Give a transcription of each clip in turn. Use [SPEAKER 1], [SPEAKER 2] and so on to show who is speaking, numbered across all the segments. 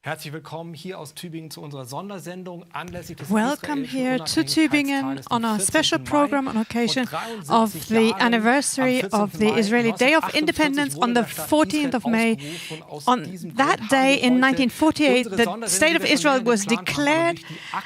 [SPEAKER 1] Herzlich willkommen hier aus Tübingen zu unserer Sondersendung anlässlich des
[SPEAKER 2] Welcome here to Tübingen on our special program on occasion of the anniversary of the Israeli Day of Independence on the 14th of May. On that day in 1948, the State of Israel was declared,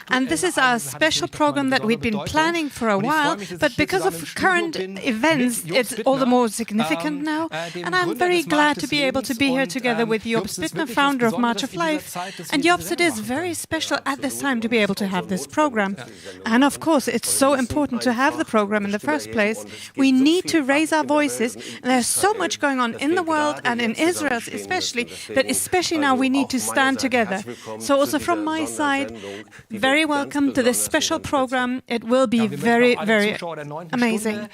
[SPEAKER 2] and this is our special program that we've been planning for a while, but because of current events, it's all the more significant now. And I'm very glad to be able to be here together with Jobst Bittner, founder of March of Life. And Jobst, it is very special at this time to be able to have this program. And of course, it's so important to have the program in the first place. We need to raise our voices. And there's so much going on in the world and in Israel especially, that especially now we need to stand together. So also from my side, very welcome to this special program. It will be very, very amazing.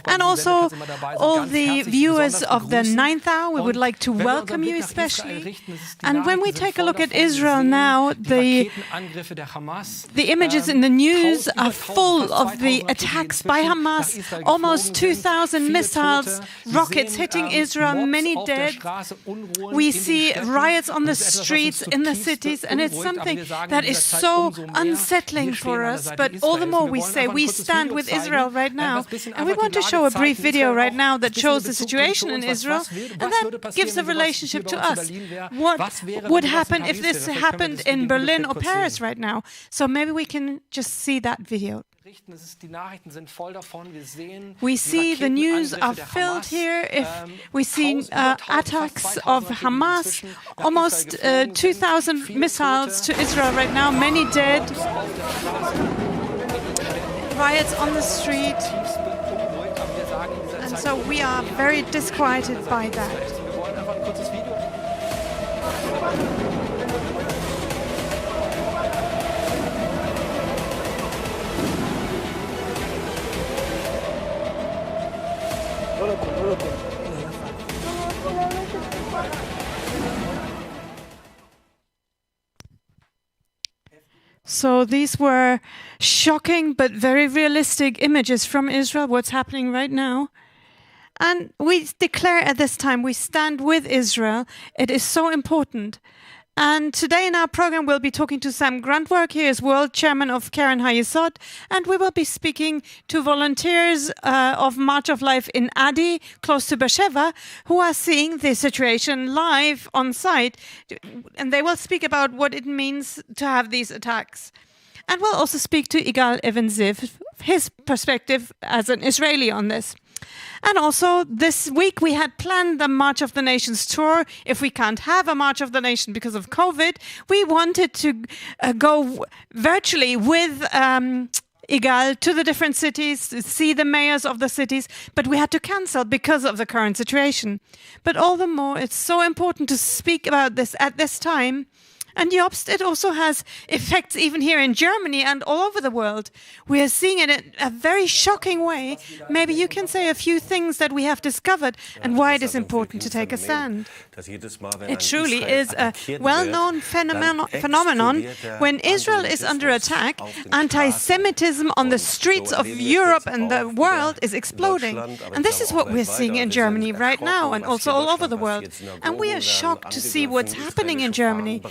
[SPEAKER 2] And also all the viewers of the 9th hour, we would like to welcome you especially. And when we take a look at Israel now, the images in the news are full of the attacks by Hamas. Almost 2,000 missiles, rockets hitting Israel, many dead. We see riots on the streets in the cities, and it's something that is so unsettling for us. But all the more we say we stand with Israel right now. And we want to show a brief video right now that shows the situation in Israel, and that gives a relationship to us. What would happen if this happened in Berlin or Paris right now? So maybe we can just see that video. We see the news are filled here. If we see attacks of Hamas, almost 2,000 missiles to Israel right now, many dead, riots on the street, and so we are very disquieted by that. So these were shocking but very realistic images from Israel, what's happening right now. And we declare at this time, we stand with Israel. It is so important. And today in our program, we'll be talking to Sam Grundwerg. He is World Chairman of Keren Hayesod. And we will be speaking to volunteers of March of Life in Adi, close to Beersheba, who are seeing the situation live on site. And they will speak about what it means to have these attacks. And we'll also speak to Igal Evan-Ziv, his perspective as an Israeli on this. And also this week we had planned the March of the Nations tour. If we can't have a March of the Nation because of COVID, we wanted to go virtually with Igal to the different cities, to see the mayors of the cities, but we had to cancel because of the current situation. But all the more, it's so important to speak about this at this time. And Jobst, it also has effects even here in Germany and all over the world. We are seeing it in a very shocking way. Maybe you can say a few things that we have discovered and why it is important to take a stand. It truly is a well-known phenomenon. When Israel is under attack, anti-Semitism on the streets of Europe and the world is exploding. And this is what we're seeing in Germany right now and also all over the world. And we are shocked to see what's happening in Germany.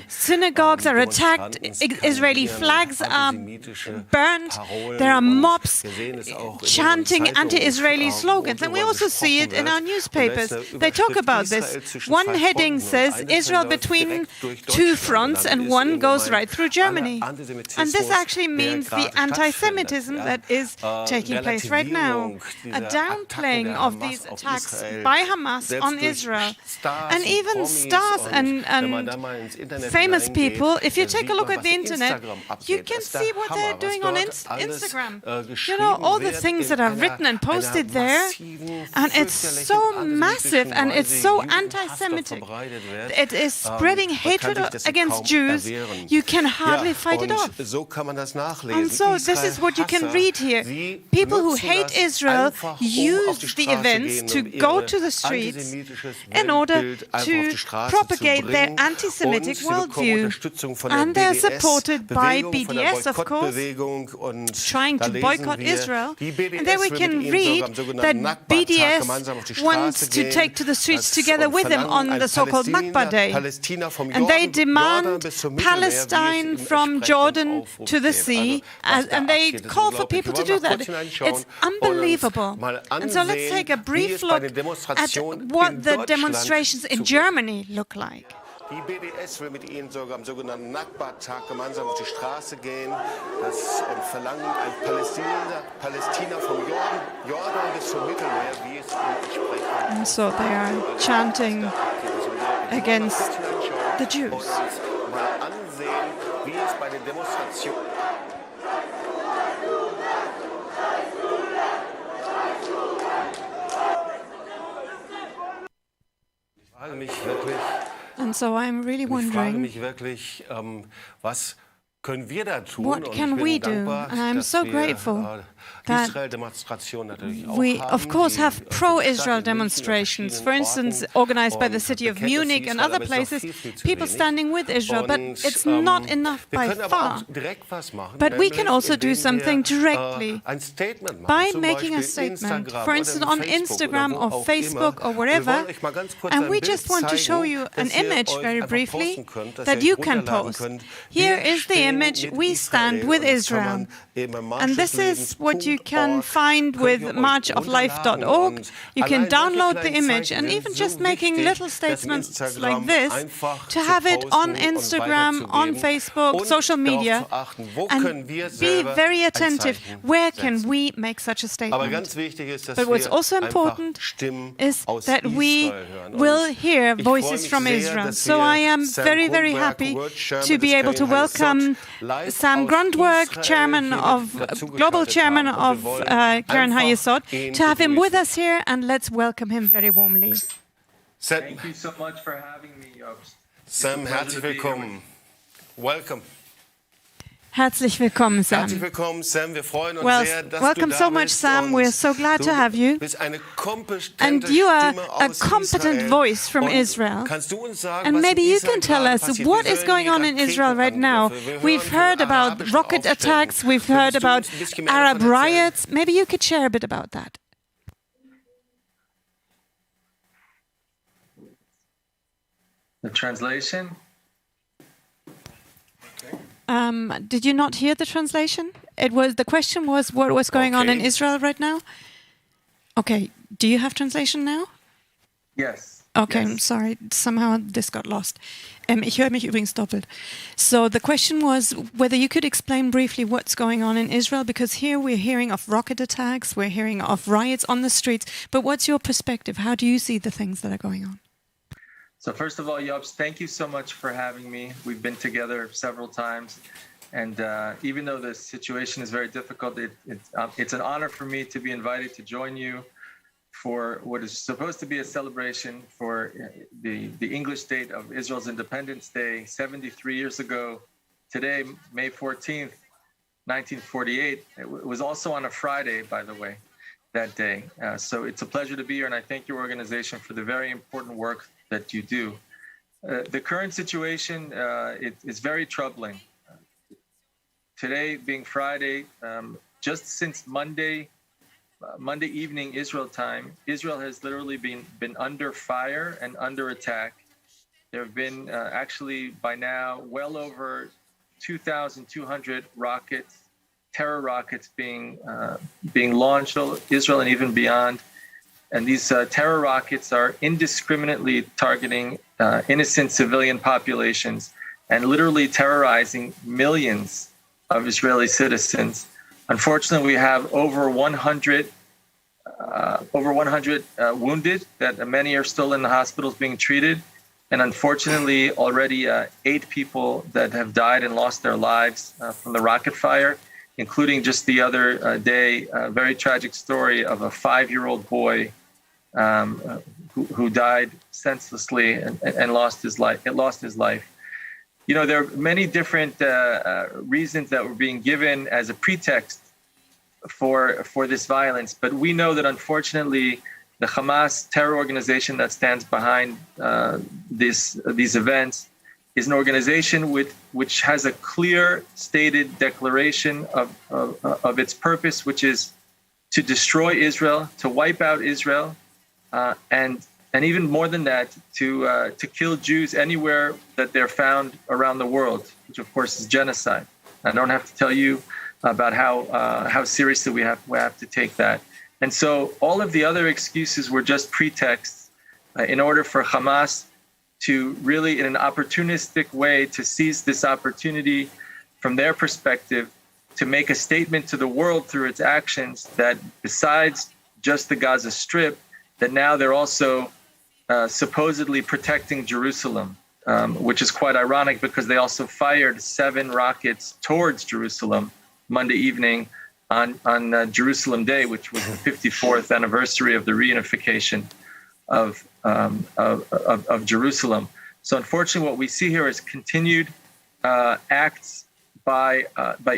[SPEAKER 2] Synagogues are attacked, Israeli flags are burned, there are mobs chanting anti-Israeli slogans, and we also see it in our newspapers. They talk about this. One heading says, Israel between two fronts, and one goes right through Germany. And this actually means the anti-Semitism that is taking place right now. A downplaying of these attacks by Hamas on Israel. And even stars and famous people, if you take a look at the internet, you can see what they're doing on Instagram. You know, all the things that are written and posted there, and it's so massive and it's so anti-Semitic. It is spreading hatred against Jews. You can hardly fight it off. And so this is what you can read here. People who hate Israel use the events to go to the streets in order to propagate their anti-Semitic worldview. And they're supported by BDS, of course, trying to boycott Israel. And there we can read that BDS wants to take to the streets together with them on the so-called Nakba Day. And they demand Palestine from Jordan to the sea, and they call for people to do that. It's unbelievable. And so let's take a brief look at what the demonstrations in Germany look like.
[SPEAKER 3] Die BDS will mit Ihnen sogar am sogenannten Nakba-Tag gemeinsam auf die Straße gehen, das verlangen ein Palästina vom Jordan bis zum Mittelmeer, wie es entspricht.
[SPEAKER 2] And so they are chanting against the Jews.
[SPEAKER 3] Mal ansehen, wie es bei den Demonstrationen. Ich frage mich wirklich.
[SPEAKER 2] And so I'm really wondering,
[SPEAKER 3] was können wir da tun?
[SPEAKER 2] what can we do? And I'm so grateful that we, of course, have pro-Israel demonstrations, for instance, organized by the city of Munich and other places, people standing with Israel, but it's not enough by far. But we can also do something directly by making a statement, for instance, on Instagram or Facebook or wherever, and we just want to show you an image very briefly that you can post. Here is the image, we stand with Israel. And this is what you can find with marchoflife.org. You can download the image, and even just making little statements like this, to have it on Instagram, on Facebook, social media, and be very attentive. Where can we make such a statement? But what's also important is that we will hear voices from Israel. So I am very, very happy to be able to welcome Sam Grundwerg, Global Chairman of Keren Hayesod, to have him with us here, and let's welcome him very warmly.
[SPEAKER 4] Thank you so much for having me, Jobst.
[SPEAKER 3] Sam, herzlich willkommen. Welcome.
[SPEAKER 2] Herzlich willkommen, Sam.
[SPEAKER 3] Herzlich willkommen, Sam. Wir freuen uns sehr, dass
[SPEAKER 2] welcome
[SPEAKER 3] du
[SPEAKER 2] so
[SPEAKER 3] da
[SPEAKER 2] much,
[SPEAKER 3] bist.
[SPEAKER 2] Sam. We're so glad to have you.
[SPEAKER 3] Bist eine
[SPEAKER 2] And you are a competent voice from Israel.
[SPEAKER 3] Kannst du uns sagen,
[SPEAKER 2] And
[SPEAKER 3] was
[SPEAKER 2] maybe
[SPEAKER 3] in
[SPEAKER 2] you
[SPEAKER 3] Israel
[SPEAKER 2] can tell
[SPEAKER 3] gerade
[SPEAKER 2] us
[SPEAKER 3] passiert?
[SPEAKER 2] what
[SPEAKER 3] Wir
[SPEAKER 2] is
[SPEAKER 3] hören
[SPEAKER 2] going on in Israel right now. We've heard about rocket attacks, we've heard about Arab riots. Maybe you could share a bit about that.
[SPEAKER 4] The translation?
[SPEAKER 2] Did you not hear the translation? The question was what was going on in Israel right now? Okay, do you have translation now?
[SPEAKER 4] Yes.
[SPEAKER 2] Okay,
[SPEAKER 4] yes.
[SPEAKER 2] I'm sorry, somehow this got lost. Ich höre mich übrigens doppelt. So the question was whether you could explain briefly what's going on in Israel, because here we're hearing of rocket attacks, we're hearing of riots on the streets, but what's your perspective? How do you see the things that are going on?
[SPEAKER 4] So first of all, Jobst, thank you so much for having me. We've been together several times, and even though the situation is very difficult, it's an honor for me to be invited to join you for what is supposed to be a celebration for the English state of Israel's Independence Day 73 years ago. Today, May 14th, 1948. It was also on a Friday, by the way, that day. So it's a pleasure to be here, and I thank your organization for the very important work that you do. The current situation is very troubling. Today being Friday, just since Monday evening Israel time, Israel has literally been under fire and under attack. There have been actually by now well over 2,200 rockets, terror rockets being launched Israel and even beyond. And these terror rockets are indiscriminately targeting innocent civilian populations and literally terrorizing millions of Israeli citizens. Unfortunately, we have over 100 wounded. That many are still in the hospitals being treated, and unfortunately, already 8 people that have died and lost their lives from the rocket fire, including just the other day, a very tragic story of a 5-year-old boy who died senselessly and lost his life. You know, there are many different reasons that were being given as a pretext for this violence, but we know that unfortunately the Hamas terror organization that stands behind these events is an organization which has a clear stated declaration of its purpose, which is to destroy Israel, to wipe out Israel, and and even more than that, to kill Jews anywhere that they're found around the world, which of course is genocide. I don't have to tell you about how seriously we have to take that. And so all of the other excuses were just pretexts in order for Hamas to really, in an opportunistic way, to seize this opportunity from their perspective to make a statement to the world through its actions that besides just the Gaza Strip, that now they're also supposedly protecting Jerusalem, which is quite ironic because they also fired 7 rockets towards Jerusalem Monday evening on Jerusalem Day, which was the 54th anniversary of the reunification of Jerusalem. So unfortunately, what we see here is continued acts by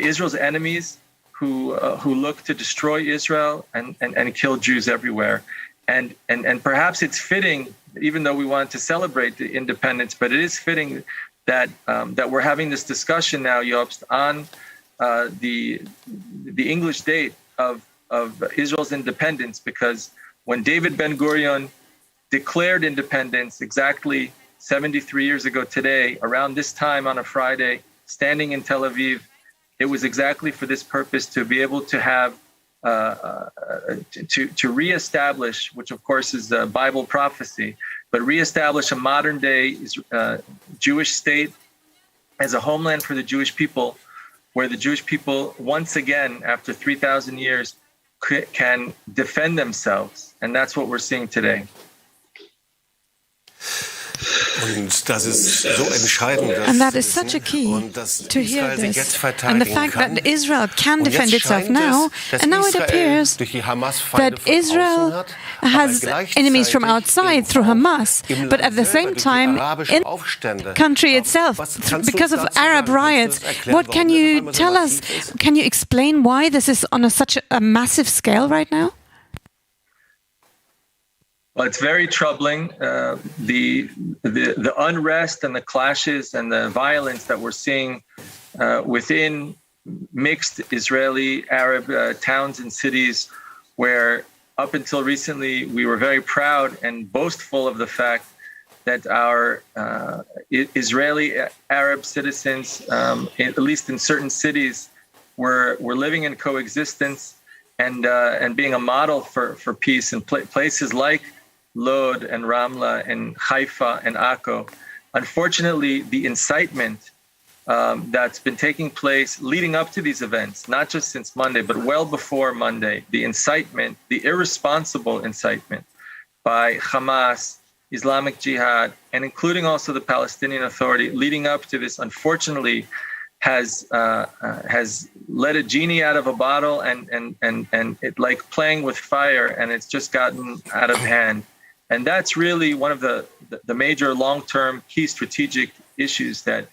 [SPEAKER 4] Israel's enemies who look to destroy Israel and kill Jews everywhere. And perhaps it's fitting, even though we wanted to celebrate the independence, but it is fitting that we're having this discussion now, Jobst, on the English date of Israel's independence, because when David Ben-Gurion declared independence exactly 73 years ago today, around this time on a Friday, standing in Tel Aviv, it was exactly for this purpose, to be able to have to reestablish, which of course is a Bible prophecy, but reestablish a modern day Jewish state as a homeland for the Jewish people, where the Jewish people once again, after 3,000 years, can defend themselves. And that's what we're seeing today.
[SPEAKER 3] Und das ist so entscheidend,
[SPEAKER 2] And that is such a key to hear this. And the fact that Israel can defend itself now, and now it appears that Israel has enemies from outside through Hamas, but at the same time, in the country itself, because of Arab riots. What can you tell us? Can you explain why this is on such a massive scale right now?
[SPEAKER 4] Well, it's very troubling. The unrest and the clashes and the violence that we're seeing within mixed Israeli-Arab towns and cities, where up until recently we were very proud and boastful of the fact that our Israeli-Arab citizens, at least in certain cities, were living in coexistence and being a model for peace in places like Lod and Ramla and Haifa and Akko. Unfortunately, the incitement that's been taking place leading up to these events, not just since Monday, but well before Monday, the incitement, the irresponsible incitement by Hamas, Islamic Jihad, and including also the Palestinian Authority leading up to this, unfortunately, has let a genie out of a bottle and it like playing with fire, and it's just gotten out of hand. And that's really one of the major long-term key strategic issues that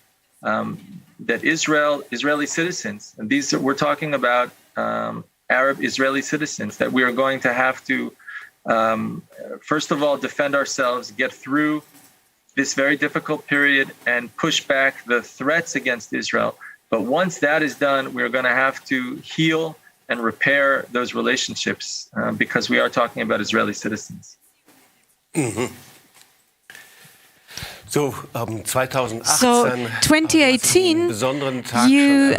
[SPEAKER 4] Israeli citizens, and we're talking about Arab Israeli citizens, that we are going to have to, first of all, defend ourselves, get through this very difficult period and push back the threats against Israel. But once that is done, we're going to have to heal and repair those relationships because we are talking about Israeli citizens.
[SPEAKER 3] Mhm. So
[SPEAKER 2] 2018, you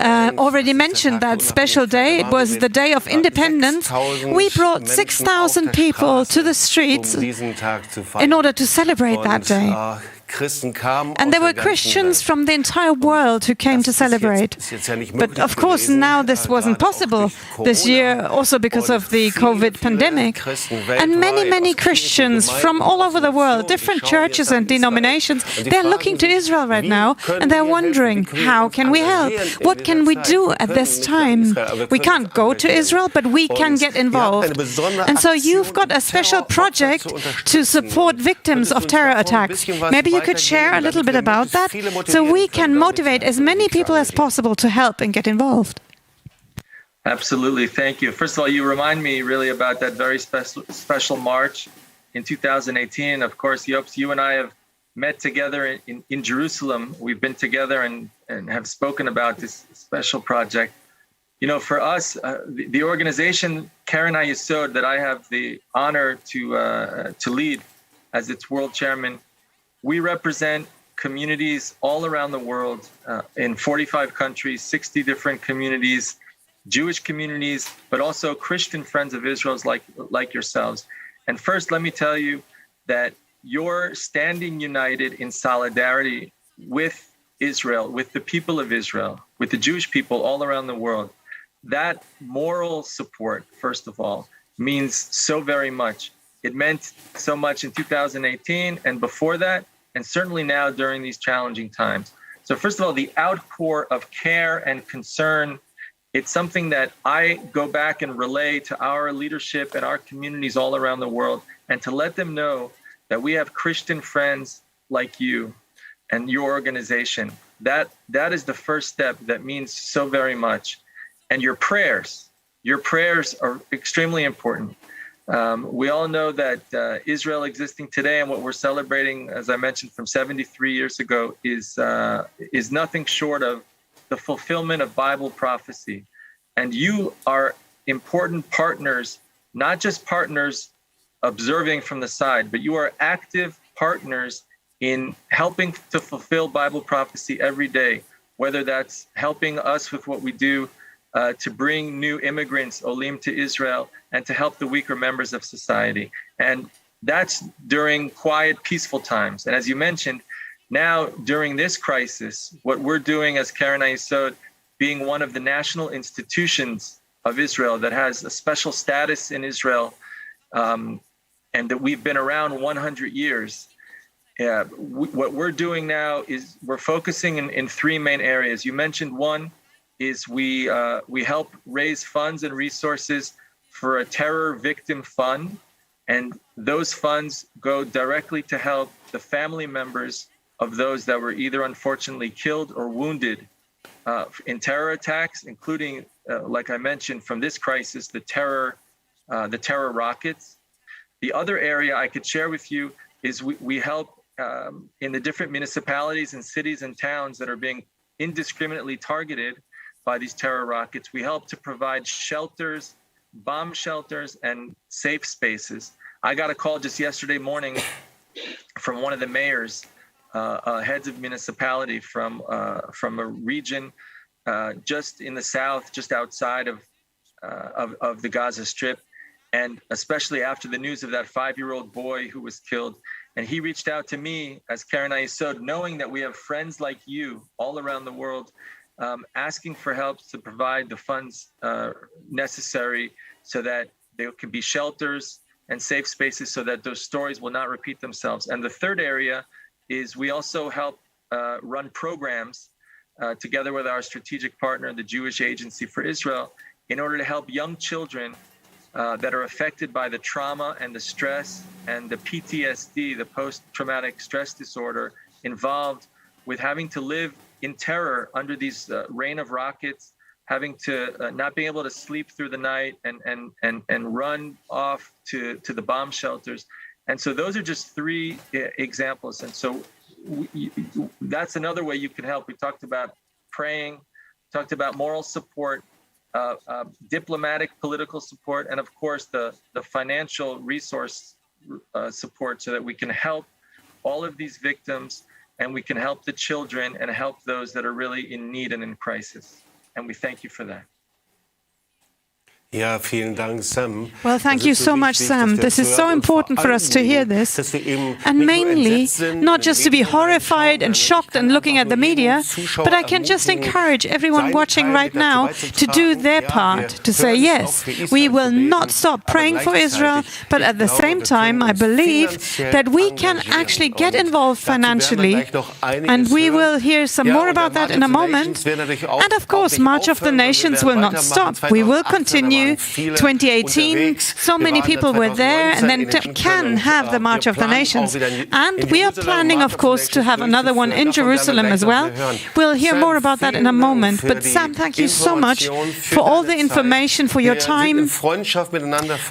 [SPEAKER 2] already mentioned that special day. It was the Day of Independence. We brought 6,000 people to the streets in order to celebrate that day. And there were Christians from the entire world who came to celebrate. But of course, now this wasn't possible this year, also because of the COVID pandemic. And many Christians from all over the world, different churches and denominations, they're looking to Israel right now, and they're wondering, how can we help? What can we do at this time? We can't go to Israel, but we can get involved. And so you've got a special project to support victims of terror attacks. Maybe you could share a little bit about that, so we can motivate as many people as possible to help and get involved.
[SPEAKER 4] Absolutely. Thank you. First of all, you remind me really about that very special march in 2018. Of course, Jobst, you and I have met together in Jerusalem. We've been together and have spoken about this special project. You know, for us, the organization Keren Hayesod that I have the honor to lead, as its world chairman, we represent communities all around the world in 45 countries, 60 different communities, Jewish communities, but also Christian friends of Israel's like yourselves. And first, let me tell you that you're standing united in solidarity with Israel, with the people of Israel, with the Jewish people all around the world. That moral support, first of all, means so very much. It meant so much in 2018 and before that, and certainly now during these challenging times. So first of all, the outpour of care and concern, it's something that I go back and relay to our leadership and our communities all around the world, and to let them know that we have Christian friends like you and your organization. That is the first step that means so very much. And your prayers are extremely important. We all know that Israel existing today and what we're celebrating, as I mentioned, from 73 years ago is nothing short of the fulfillment of Bible prophecy. And you are important partners, not just partners observing from the side, but you are active partners in helping to fulfill Bible prophecy every day, whether that's helping us with what we do to bring new immigrants, Olim, to Israel, and to help the weaker members of society. And that's during quiet, peaceful times. And as you mentioned, now during this crisis, what we're doing as Keren Hayesod, being one of the national institutions of Israel that has a special status in Israel, and that we've been around 100 years, what we're doing now is we're focusing in three main areas. You mentioned one is we help raise funds and resources for a terror victim fund, and those funds go directly to help the family members of those that were either unfortunately killed or wounded in terror attacks, including, like I mentioned, from this crisis, the terror rockets. The other area I could share with you is we help in the different municipalities and cities and towns that are being indiscriminately targeted by these terror rockets. We help to provide shelters, bomb shelters, and safe spaces. I got a call just yesterday morning from one of the mayors, heads of municipality from a region just in the south, just outside of the Gaza Strip, and especially after the news of that 5-year-old boy who was killed. And he reached out to me as Keren Hayesod, knowing that we have friends like you all around the world, asking for help to provide the funds necessary so that there can be shelters and safe spaces so that those stories will not repeat themselves. And the third area is we also help run programs together with our strategic partner, the Jewish Agency for Israel, in order to help young children that are affected by the trauma and the stress and the PTSD, the post-traumatic stress disorder, involved with having to live in terror under these rain of rockets, having to not being able to sleep through the night and run off to the bomb shelters. And so those are just three examples. And so that's another way you can help. We talked about praying, talked about moral support, diplomatic, political support, and of course the financial resource support, so that we can help all of these victims, and we can help the children and help those that are really in need and in crisis. And we thank you for that.
[SPEAKER 3] Ja, vielen Dank, Sam.
[SPEAKER 2] Well, thank you so much, Sam. This is so important for us to hear this. And mainly, not just to be horrified and shocked and looking at the media, but I can just encourage everyone watching right now to do their part, to say, yes, we will not stop praying for Israel, but at the same time, I believe that we can actually get involved financially. And we will hear some more about that in a moment. And of course, March of the Nations will not stop. We will continue. 2018, so many people were there, and then can have the March of the Nations. And we are planning, of course, to have another one in Jerusalem as well. We'll hear more about that in a moment. But Sam, thank you so much for all the information, for your time.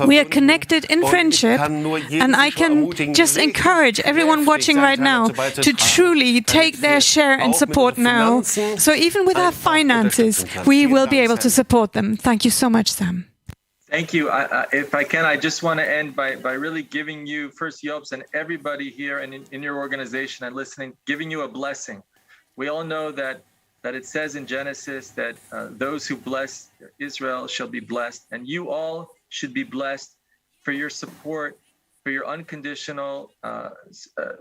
[SPEAKER 2] We are connected in friendship, and I can just encourage everyone watching right now to truly take their share and support now. So even with our finances, we will be able to support them. Thank you so much, Sam.
[SPEAKER 4] Thank you. If I can, I just want to end by really giving you, first Jobst and everybody here and in your organization and listening, giving you a blessing. We all know that it says in Genesis that those who bless Israel shall be blessed. And you all should be blessed for your support, for your unconditional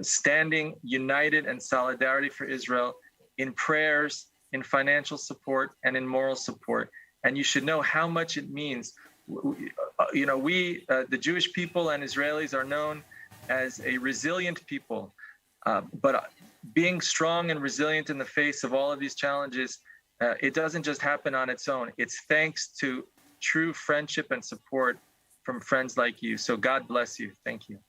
[SPEAKER 4] standing, united, and solidarity for Israel in prayers, in financial support, and in moral support. And you should know how much it means. You know, we, the Jewish people and Israelis, are known as a resilient people, but being strong and resilient in the face of all of these challenges, it doesn't just happen on its own. It's thanks to true friendship and support from friends like you. So God bless you. Thank you.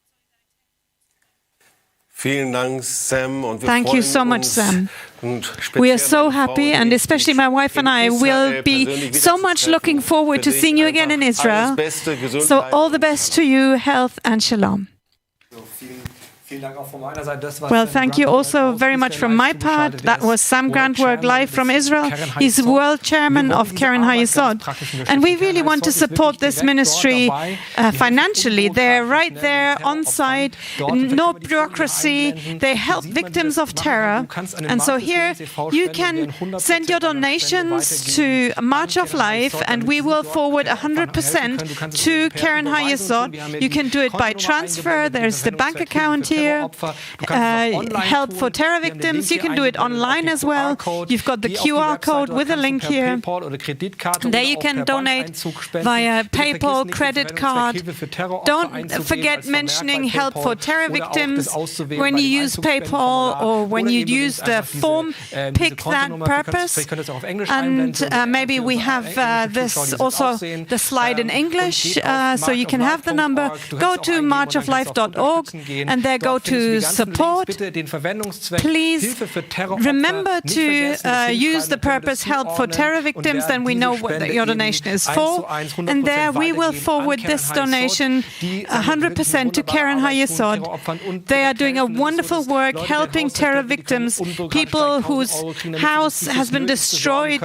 [SPEAKER 3] Vielen Dank, Sam. Und wir
[SPEAKER 2] Thank you
[SPEAKER 3] freuen
[SPEAKER 2] so much,
[SPEAKER 3] uns.
[SPEAKER 2] Sam.
[SPEAKER 3] Und
[SPEAKER 2] We are
[SPEAKER 3] speziell
[SPEAKER 2] so
[SPEAKER 3] meine Frau
[SPEAKER 2] happy,
[SPEAKER 3] und
[SPEAKER 2] and
[SPEAKER 3] ich,
[SPEAKER 2] especially my wife and I
[SPEAKER 3] in
[SPEAKER 2] will
[SPEAKER 3] Israel
[SPEAKER 2] be
[SPEAKER 3] persönlich
[SPEAKER 2] so much
[SPEAKER 3] wiederzutreffen.
[SPEAKER 2] looking forward to
[SPEAKER 3] Für dich
[SPEAKER 2] seeing you again in
[SPEAKER 3] einfach
[SPEAKER 2] Israel.
[SPEAKER 3] alles Beste, Gesundheit.
[SPEAKER 2] So all the best to you, health and shalom. Well, thank you also very much from my part. That was Sam Grundwerg live from Israel. He's world chairman of Keren Hayesod. And we really want to support this ministry financially. They're right there on site, no bureaucracy. They help victims of terror. And so here you can send your donations to March of Life, and we will forward 100% to Keren Hayesod. You can do it by transfer. There's the bank account here. Help for terror victims. You can do it online as well. You've got the QR code with a link here. There you can donate via PayPal, credit card. Don't forget mentioning help for terror victims. When you use PayPal or when you use the form, pick that purpose. And maybe we have this also the slide in English, so you can have the number. Go to marchoflife.org and there go to support. Please remember to use the purpose help for terror victims, then we know what your donation is for. And there we will forward this donation 100% to Keren Hayesod. They are doing a wonderful work helping terror victims, people whose house has been destroyed.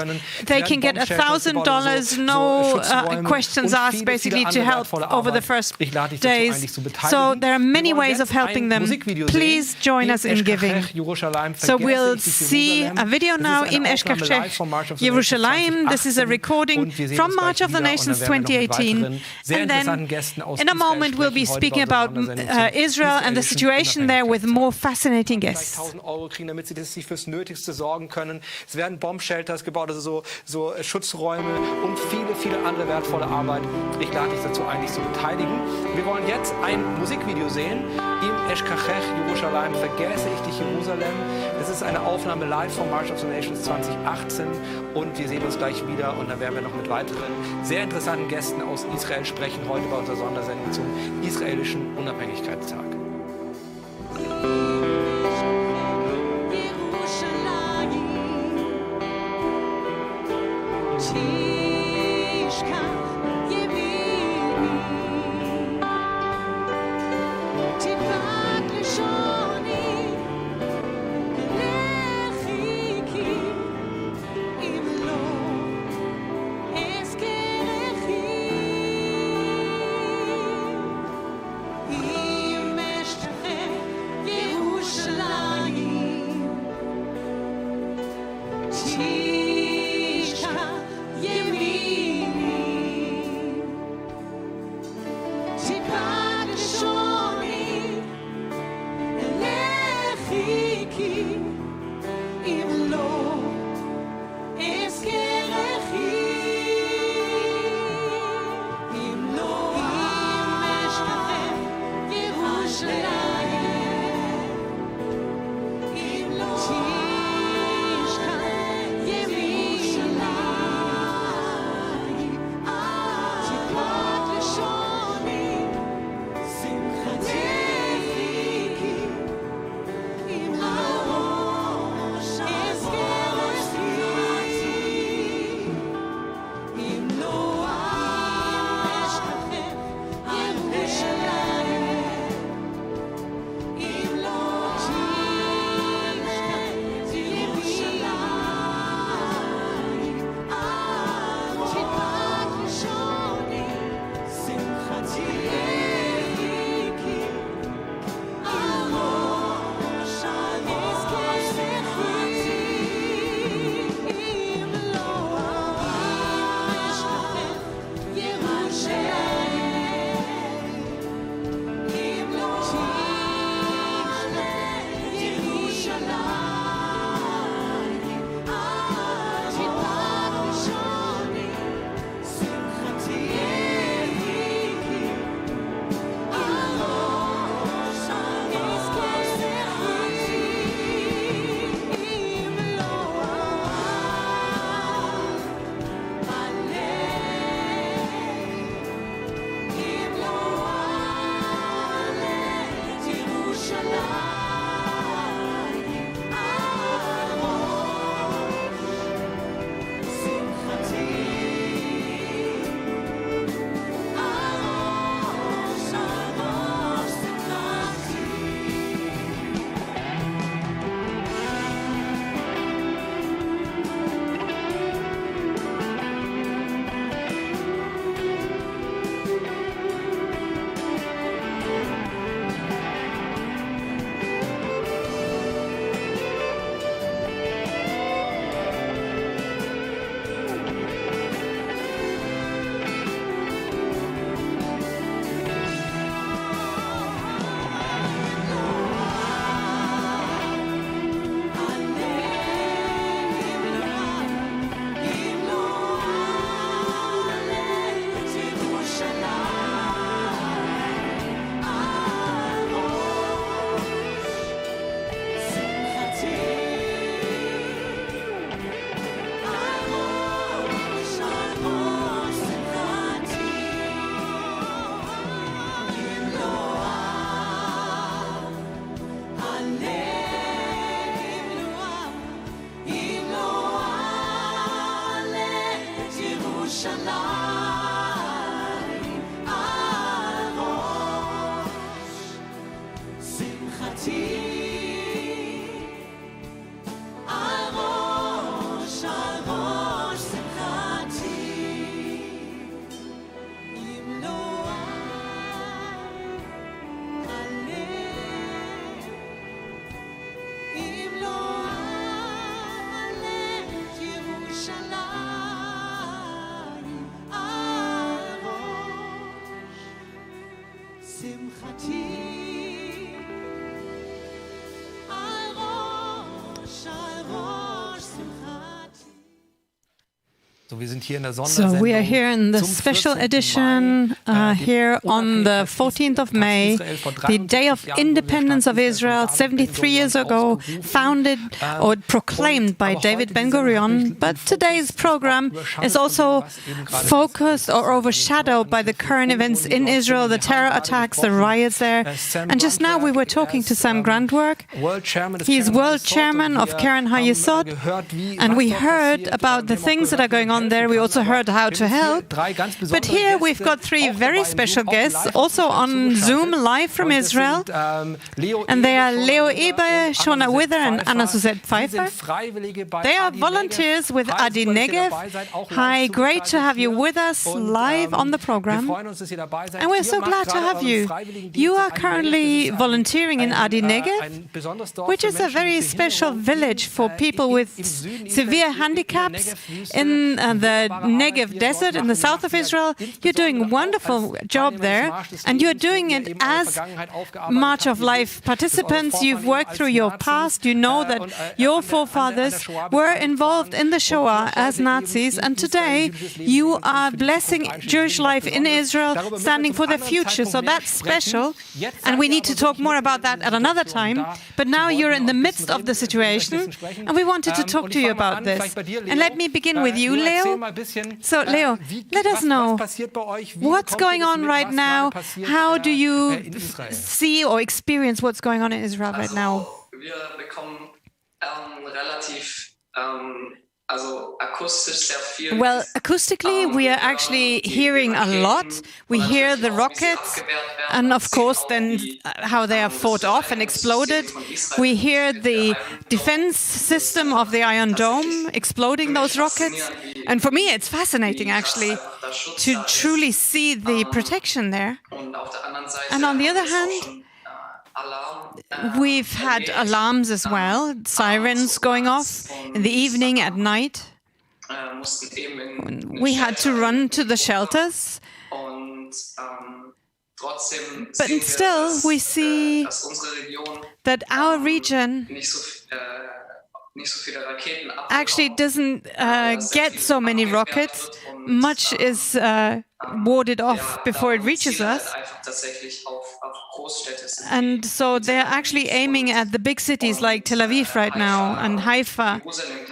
[SPEAKER 2] They can get $1,000, no questions asked, basically, to help over the first days. So there are many ways of helping them. Please join us in giving. So we'll see a video now in Eshkach Yerushalayim. This is a recording from March of the Nations 2018. And then in a moment we'll be speaking about Israel and the situation there with more fascinating guests.
[SPEAKER 1] Damit sie das sich fürs Nötigste sorgen können. Es werden Bombshelters gebaut, also so Schutzräume und viele andere wertvolle Arbeit. Ich lade dich dazu ein, dich zu beteiligen. Wir wollen jetzt ein Musikvideo sehen. Im Eshkach Yerushalayim, vergesse ich dich Jerusalem. Das ist eine Aufnahme live vom March of the Nations 2018 und wir sehen uns gleich wieder und dann werden wir noch mit weiteren sehr interessanten Gästen aus Israel sprechen, heute bei unserer Sondersendung zum israelischen Unabhängigkeitstag.
[SPEAKER 2] So we are here in the special edition here on the 14th of May, the Day of Independence of Israel, 73 years ago, founded or proclaimed by David Ben-Gurion. But today's program is also focused or overshadowed by the current events in Israel, the terror attacks, the riots there. And just now we were talking to Sam Grundwerg. He's world chairman of Keren Hayesod, and we heard about the things that are going on there. We also heard how to help. But here we've got three very special guests, also on Zoom live from Israel. And they are Leo Eber, Shona Wither, and Anna Suzette Pfeiffer. They are volunteers with Adi Negev. Hi, great to have you with us live on the program. And we're so glad to have you. You are currently volunteering in Adi Negev, which is a very special village for people with severe handicaps in the Negev desert in the south of Israel. You're doing a wonderful job there, and you're doing it as March of Life participants. You've worked through your past. You know that your forefathers were involved in the Shoah as Nazis, and today you are blessing Jewish life in Israel, standing for their future. So that's special, and we need to talk more about that at another time. But now you're in the midst of the situation, and we wanted to talk to you about this. And let me begin with you, Leo. So, Leo, let us know what's going on right now. How do you see or experience what's going on in Israel right now? Well, acoustically, we are actually hearing a lot. We hear the rockets, and of course, then how they are fought off and exploded. We hear the defense system of the Iron Dome exploding those rockets. And for me, it's fascinating, actually, to truly see the protection there. And on the other hand, we've had alarms as well, sirens going off in the evening, at night. We had to run to the shelters. But still, we see that our region actually doesn't get so many rockets. Much is warded off before it reaches us. And so they're actually aiming at the big cities like Tel Aviv right now, and Haifa,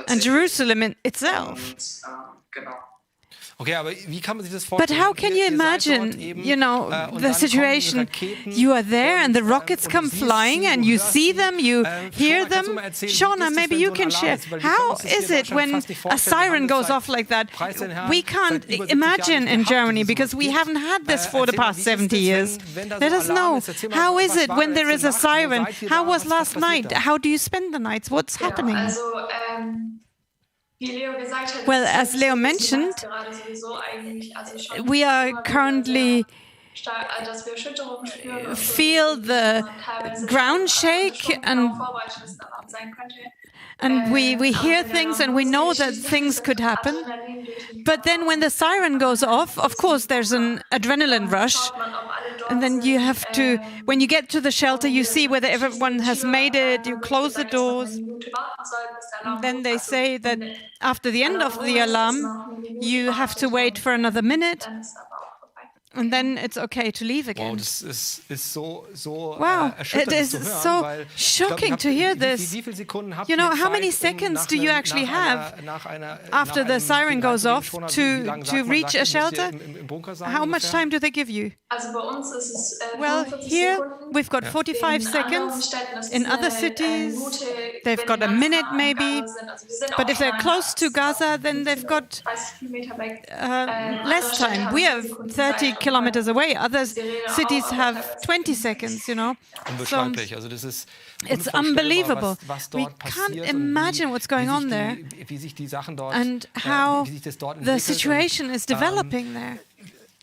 [SPEAKER 2] and Jerusalem itself. But how can you imagine, the situation? You are there and the rockets come flying and you see them, you hear them. Shona, maybe you can share. How is it when a siren goes off like that? We can't imagine in Germany because we haven't had this for the past 70 years. Let us know. How is it when there is a siren? How was last night? How do you spend the nights? What's happening? Well, as Leo mentioned, we are currently feel the ground shake, and we hear things and we know that things could happen. But then when the siren goes off, of course, there's an adrenaline rush. And then you have to, when you get to the shelter, you see whether everyone has made it, you close the doors. And then they say that after the end of the alarm, you have to wait for another minute. And then it's okay to leave again. Wow, it is so shocking to hear this. How many seconds do you actually have after the siren goes off to reach a shelter? How much time do they give you? Well, here we've got 45 seconds. In other cities, they've got a minute maybe. But if they're close to Gaza, then they've got less time. We are 30 kilometers away. Other cities have 20 seconds, So it's unbelievable. We can't imagine what's going on there and how the situation is developing there.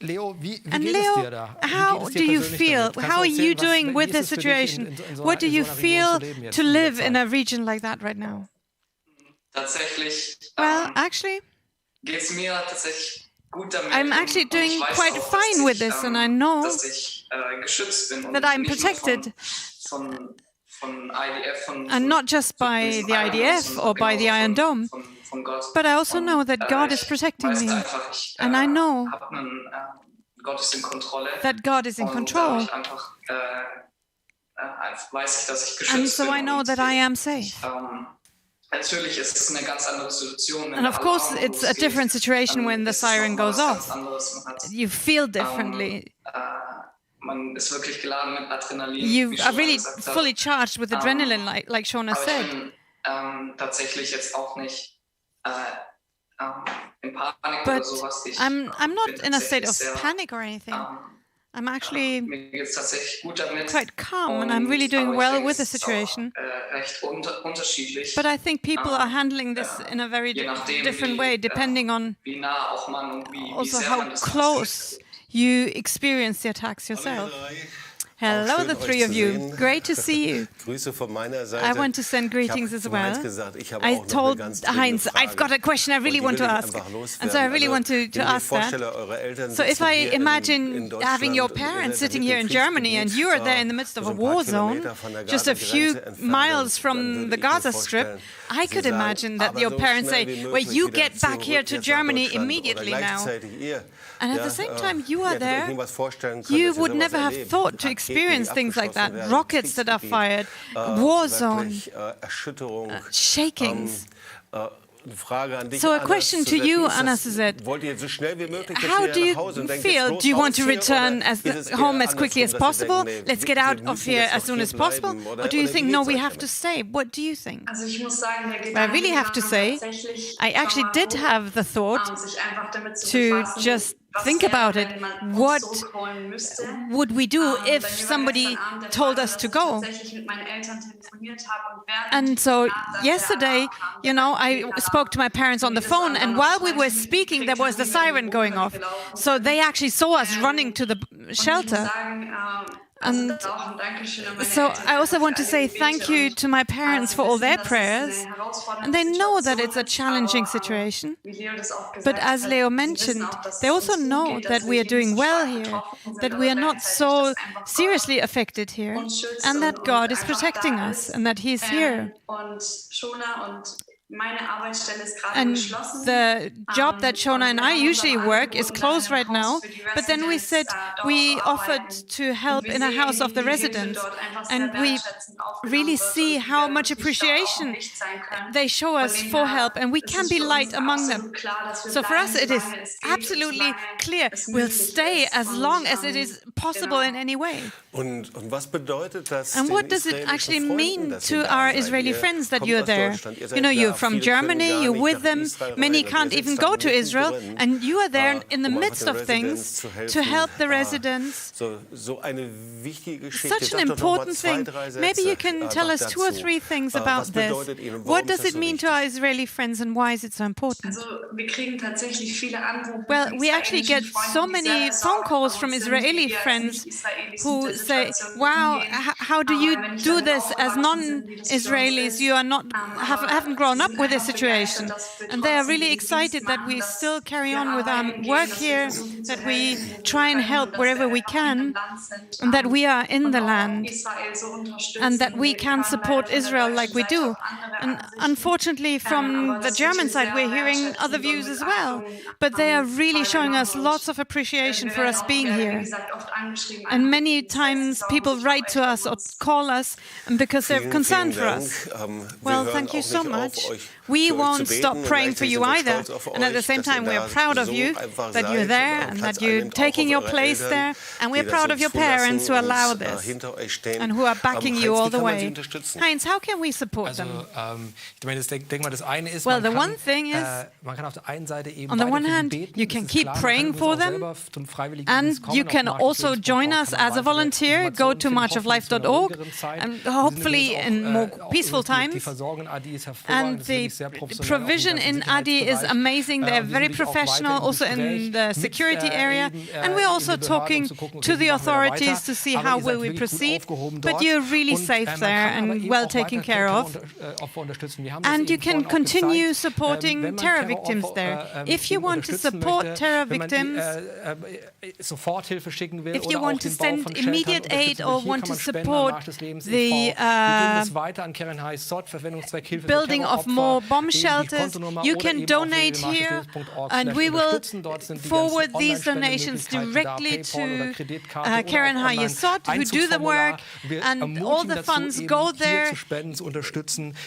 [SPEAKER 2] And Leo, how do you feel? How are you doing with the situation? What do you feel to live in a region like that right now? Well, actually, I'm actually doing quite fine with this, and I know that I'm protected And not just by the IDF or by the Iron Dome, but I also know that God is protecting me. And I know that God is in control. And so I know that I am safe. And of course, it's a different situation when the siren goes off. You feel differently. You are really fully charged with adrenaline, like Shona said. But I'm not in a state of panic or anything. I'm actually quite calm, and I'm really doing well with the situation. But I think people are handling this in a very different way, depending on also how close you experience the attacks yourself. Hello, the three of you. Great to see you. I want to send greetings as well. I told Heinz, I've got a question I really want to ask. And so I really want to ask that. So if I imagine having your parents sitting here in Germany and you are there in the midst of a war zone, just a few miles from the Gaza Strip, I could imagine that your parents say, well, you get back here to Germany immediately now. And at the same time you are there, you would never have thought to experience things like that. Rockets that are fired, war zone, shakings. So a question to you, Anna Suzette. How do you feel? Do you want to return home as quickly as possible? Let's get out of here as soon as possible? Or do you think, no, we have to stay? What do you think? Well, I really have to say, I actually did have the thought to just think about it. What would we do if somebody told us to go? And so yesterday, I spoke to my parents on the phone, and while we were speaking, there was the siren going off. So they actually saw us running to the shelter. And so I also want to say thank you to my parents for all their prayers. And they know that it's a challenging situation. But as Leo mentioned, they also know that we are doing well here, that we are not so seriously affected here, and that God is protecting us, and that He's here. And the job that Shona and I usually work is closed right now, but then we said we offered to help in a house of the residents, and we really see how much appreciation they show us for help, and we can be light among them. So for us it is absolutely clear, we'll stay as long as it is possible in any way. And what does it actually mean to our Israeli friends that you're there? You're from Germany, you're with them, many can't even go to Israel, and you are there in the midst of things to help the residents. Such an important thing. Maybe you can tell us 2 or 3 things about this. What does it mean to our Israeli friends, and why is it so important? Well, we actually get so many phone calls from Israeli friends who say, wow, how do you do this as non-Israelis? You haven't grown up with this situation. And they are really excited that we still carry on with our work here, that we try and help wherever we can, and that we are in the land, and that we can support Israel like we do. And unfortunately, from the German side, we're hearing other views as well. But they are really showing us lots of appreciation for us being here. And many times people write to us or call us because they're concerned for us. Well, thank you so much. We won't stop praying for you either. And at the same time, we are proud of you, that you're there and that you're taking your place there. And we're proud of your parents who allow this and who are backing you all the way. Heinz, how can we support them? Well, the one thing is, on the one hand, you can keep praying for them, and you can also join us as a volunteer. Go to marchoflife.org, and hopefully in more peaceful times. And the provision in Adi is amazing. They're very professional, also in the security area. And we're also talking to the authorities to see how will we proceed. But you're really safe there and well taken care of. And you can continue supporting terror victims there. If you want to support terror victims, if you want to send immediate aid or want to support the building of more bomb shelters, you can donate here, and we will forward these donations directly to Keren Hayesod, who do the work, and all the funds go there.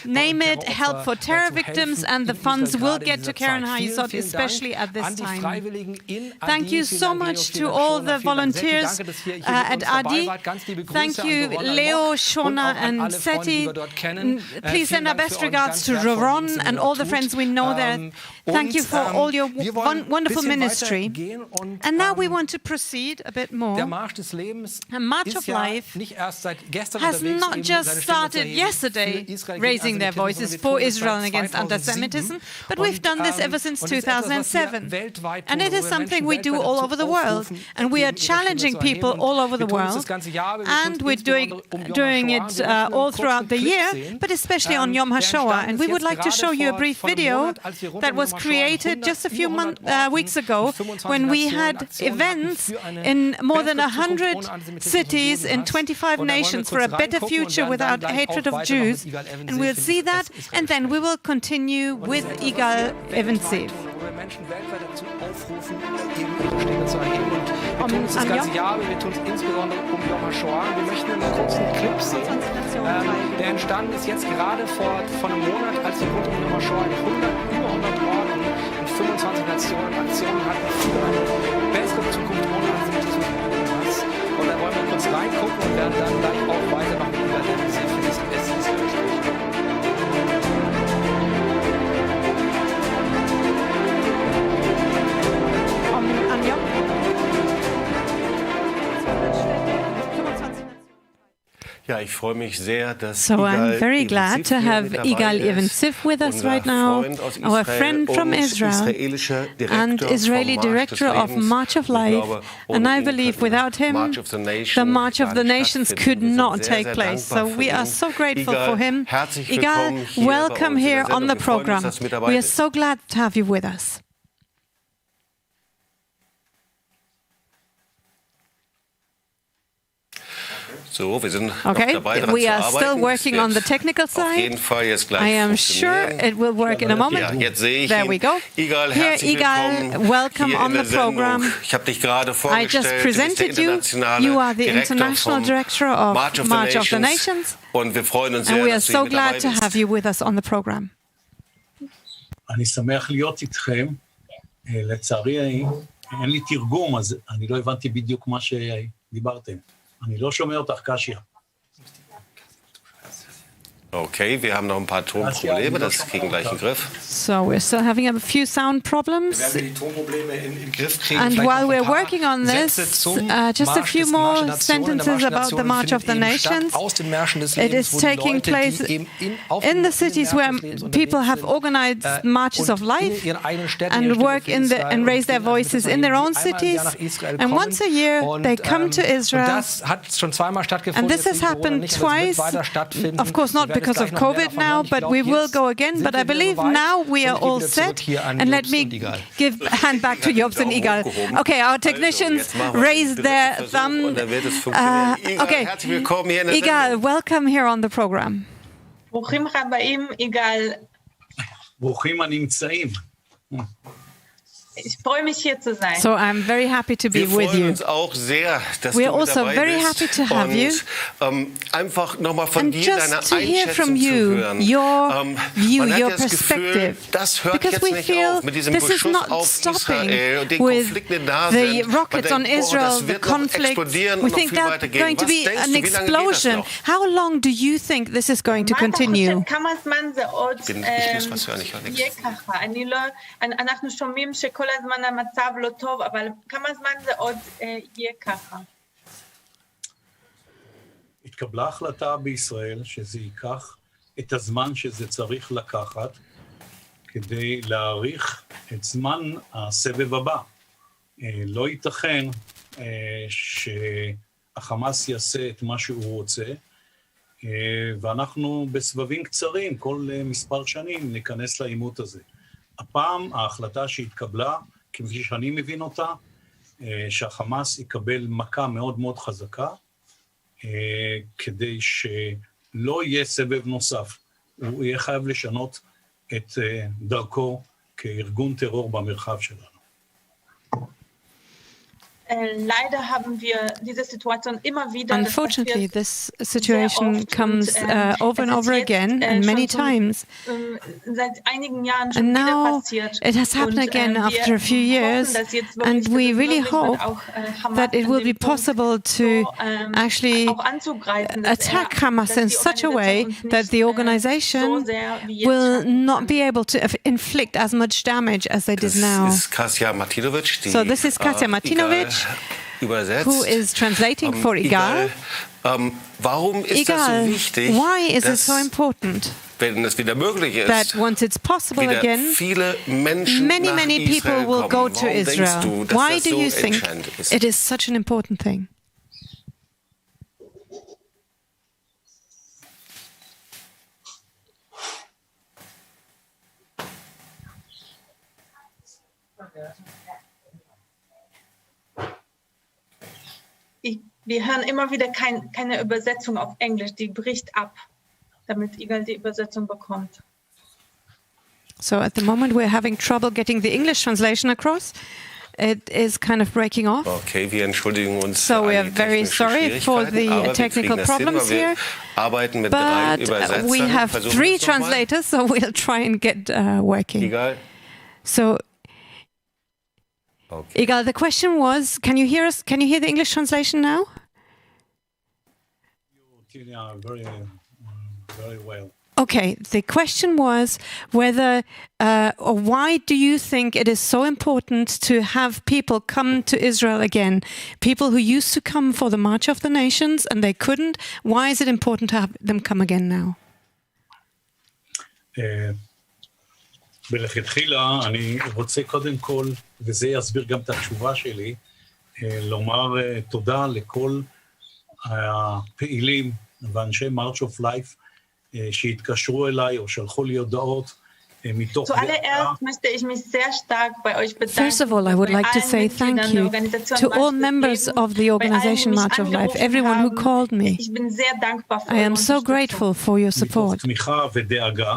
[SPEAKER 2] Name it, help for terror victims, and the funds will get to Keren Hayesod, especially at this time. Thank you so much to all the volunteers at Adi. Thank you, Leo, Shona, and Seti. Please send our best regards to Roron and all the friends we know there. Thank you for all your wonderful ministry. And now we want to proceed a bit more. A march of life has not just started yesterday raising their voices for Israel and against anti-Semitism, but we've done this ever since 2007. And it is something we do all over the world. And we are challenging people all over the world. And we're doing it all throughout the year, but especially on Yom HaShoah. And we would like to show you a brief video that was created just a few weeks ago when we had events in more than 100 cities in 25 nations for a better future without hatred of Jews. And we'll see that, and then we will continue with Igal Evensev.
[SPEAKER 1] Das ganze Jahr, wir tun es insbesondere um Yom HaShoah. Wir möchten einen kurzen Clip sehen, der entstanden ist jetzt gerade vor einem Monat, als wir rund um Yom HaShoah in über 100 Orten in 25 Nationen Aktionen hatten für eine bessere Zukunft ohne Antisemitismus. Und da wollen wir kurz reingucken und werden dann gleich auch weitermachen über den Sinn für das Essensgespräch.
[SPEAKER 3] Ja, ich freue mich sehr, dass
[SPEAKER 2] So I'm very glad to have Igal Evensev with us right now, our friend from Israel and Israeli director of March of Life. And I believe without him, the March of the Nations could not take place. So we are so grateful for him. Igal, welcome here on the program. We are so glad to have you with us.
[SPEAKER 3] So, wir sind
[SPEAKER 2] okay,
[SPEAKER 3] noch dabei,
[SPEAKER 2] we are still working on the technical side. I am sure it will work in a moment.
[SPEAKER 3] Ja, jetzt sehe ich
[SPEAKER 2] there we go.
[SPEAKER 3] Igal,
[SPEAKER 2] Here, Igal, welcome on the program.
[SPEAKER 3] Ich habe dich gerade
[SPEAKER 2] I
[SPEAKER 3] vorgestellt.
[SPEAKER 2] just presented you. You are the international director of March of the Nations.
[SPEAKER 3] Und wir freuen uns sehr,
[SPEAKER 2] and we are
[SPEAKER 3] dass
[SPEAKER 2] so
[SPEAKER 3] du
[SPEAKER 2] glad
[SPEAKER 3] mit
[SPEAKER 2] to
[SPEAKER 3] dabei bist.
[SPEAKER 2] have you with us on the program.
[SPEAKER 5] אני שמח להיות איתכם. לצערי אין לי תרגום, אז אני לא הבנתי בדיוק מה שדיברתם. אני לא שומע אותך, קשיה.
[SPEAKER 3] Okay, wir haben noch ein paar Tonprobleme, das kriegen wir gleich in den Griff.
[SPEAKER 2] So we're still having a few sound problems. And while we're working on this, just a few more sentences about the March of the Nations. It is taking place in the cities where people have organized marches of life and work and raise their voices in their own cities. And once a year, they come to Israel. And this has happened twice, of course not because of COVID now, but we will go again. But I believe now we are all set. And let me hand back to Jobst and Igal. Okay, our technicians raised their thumb. Okay, Igal, welcome here on the program.
[SPEAKER 6] ברוכים הבאים, יגאל.
[SPEAKER 5] ברוכים הנמצאים.
[SPEAKER 6] Ich freue mich, hier zu sein.
[SPEAKER 2] So I'm very happy to be with you. We are also very happy to have you.
[SPEAKER 3] Einfach nochmal von
[SPEAKER 2] and
[SPEAKER 3] dir
[SPEAKER 2] just
[SPEAKER 3] deine
[SPEAKER 2] to hear from
[SPEAKER 3] Einschätzung zu
[SPEAKER 2] you,
[SPEAKER 3] hören.
[SPEAKER 2] your view,
[SPEAKER 3] Man hat
[SPEAKER 2] your
[SPEAKER 3] ja das
[SPEAKER 2] perspective.
[SPEAKER 3] Gefühl, das hört
[SPEAKER 2] Because
[SPEAKER 3] jetzt
[SPEAKER 2] we
[SPEAKER 3] nicht
[SPEAKER 2] feel
[SPEAKER 3] auf mit diesem
[SPEAKER 2] this is
[SPEAKER 3] Beschuss
[SPEAKER 2] not
[SPEAKER 3] auf
[SPEAKER 2] stopping
[SPEAKER 3] Israel und den
[SPEAKER 2] with
[SPEAKER 3] Konflikten, die da
[SPEAKER 2] the
[SPEAKER 3] sind. Man
[SPEAKER 2] rockets on
[SPEAKER 3] denkt,
[SPEAKER 2] Israel,
[SPEAKER 3] das
[SPEAKER 2] the
[SPEAKER 3] wird noch
[SPEAKER 2] conflict.
[SPEAKER 3] explodieren
[SPEAKER 2] We
[SPEAKER 3] und noch
[SPEAKER 2] think
[SPEAKER 3] viel
[SPEAKER 2] that's
[SPEAKER 3] weitergehen.
[SPEAKER 2] going to
[SPEAKER 3] Was
[SPEAKER 2] be
[SPEAKER 3] denkst
[SPEAKER 2] an
[SPEAKER 3] du, wie lange geht das
[SPEAKER 2] explosion.
[SPEAKER 3] noch?
[SPEAKER 2] How long do you think this is going to
[SPEAKER 6] מה אתה
[SPEAKER 2] continue?
[SPEAKER 6] חושב, כמה זמן זה עוד
[SPEAKER 3] Ich muss was hören, ich höre nichts.
[SPEAKER 6] יהיה ככה? אנחנו שומעים שכל הזמן המצב לא טוב, אבל כמה זמן זה עוד יהיה ככה?
[SPEAKER 5] התקבלה החלטה בישראל שזה ייקח את הזמן שזה צריך לקחת, כדי להאריך את זמן הסבב הבא. לא ייתכן שהחמאס יעשה את מה שהוא רוצה, ואנחנו בסבבים קצרים, כל מספר שנים ניכנס לעימות הזה. הפעם ההחלטה שהתקבלה, כפי שאני מבין אותה, שהחמאס יקבל מכה מאוד מאוד חזקה, כדי שלא יהיה סבב נוסף. הוא יהיה חייב לשנות את דרכו כארגון טרור במרחב שלנו.
[SPEAKER 6] Leider haben wir diese Situation immer wieder.
[SPEAKER 2] Unfortunately, this situation comes over and over again and many times.
[SPEAKER 6] Seit einigen Jahren
[SPEAKER 2] And now it has happened again after a few years, and we really hope that it will be possible to actually attack Hamas in such a way that the organization will not be able to inflict as much damage as they did now. So this is Katja Martinovic, who is translating for Igal.
[SPEAKER 3] Warum ist das so wichtig,
[SPEAKER 2] why is it so important
[SPEAKER 3] wenn es wieder möglich ist,
[SPEAKER 2] that once it's possible
[SPEAKER 3] wieder
[SPEAKER 2] again,
[SPEAKER 3] viele Menschen
[SPEAKER 2] many,
[SPEAKER 3] nach
[SPEAKER 2] many people
[SPEAKER 3] Israel
[SPEAKER 2] will go
[SPEAKER 3] kommen?
[SPEAKER 2] to
[SPEAKER 3] Warum denkst
[SPEAKER 2] Israel?
[SPEAKER 3] du, dass
[SPEAKER 2] Why
[SPEAKER 3] das
[SPEAKER 2] do
[SPEAKER 3] so
[SPEAKER 2] you think
[SPEAKER 3] entscheidend ist?
[SPEAKER 2] it is such an important thing?
[SPEAKER 6] Wir hören immer wieder keine Übersetzung auf Englisch, die bricht ab, damit Igal die Übersetzung bekommt.
[SPEAKER 2] So at the moment we're having trouble getting the English translation across. It is kind of breaking off.
[SPEAKER 3] Okay, wir entschuldigen uns
[SPEAKER 2] So we
[SPEAKER 3] für
[SPEAKER 2] are
[SPEAKER 3] die
[SPEAKER 2] very
[SPEAKER 3] technischen
[SPEAKER 2] sorry for
[SPEAKER 3] Schwierigkeiten,
[SPEAKER 2] the
[SPEAKER 3] aber wir
[SPEAKER 2] technical
[SPEAKER 3] kriegen das hin,
[SPEAKER 2] problems
[SPEAKER 3] weil wir
[SPEAKER 2] here.
[SPEAKER 3] arbeiten mit 3
[SPEAKER 2] But
[SPEAKER 3] Übersetzern.
[SPEAKER 2] we have
[SPEAKER 3] Versuchen
[SPEAKER 2] 3
[SPEAKER 3] wir es noch mal.
[SPEAKER 2] translators, so we'll try and get working.
[SPEAKER 3] Egal.
[SPEAKER 2] So,
[SPEAKER 3] Okay.
[SPEAKER 2] Igal, the question was, can you hear us? Can you hear the English translation now?
[SPEAKER 5] Yeah, very well.
[SPEAKER 2] Okay, the question was whether or why do you think it is so important to have people come to Israel again? People who used to come for the March of the Nations and they couldn't. Why is it important to have them come again now?
[SPEAKER 5] בלכתחילה אני רוצה קודם כל, וזה יסביר גם את התשובה שלי, לומר תודה לכל הפעילים ואנשי March of Life שהתקשרו אליי או שלחו לי הודעות מתוך...
[SPEAKER 6] Zuallererst möchte ich mich sehr stark bei euch bedanken.
[SPEAKER 2] First of all, I would like to say thank you to all members of the organization March of Life, everyone who called me.
[SPEAKER 6] Ich bin sehr dankbar für
[SPEAKER 2] I am so grateful for your support.
[SPEAKER 5] מתוך תמיכה ודאגה,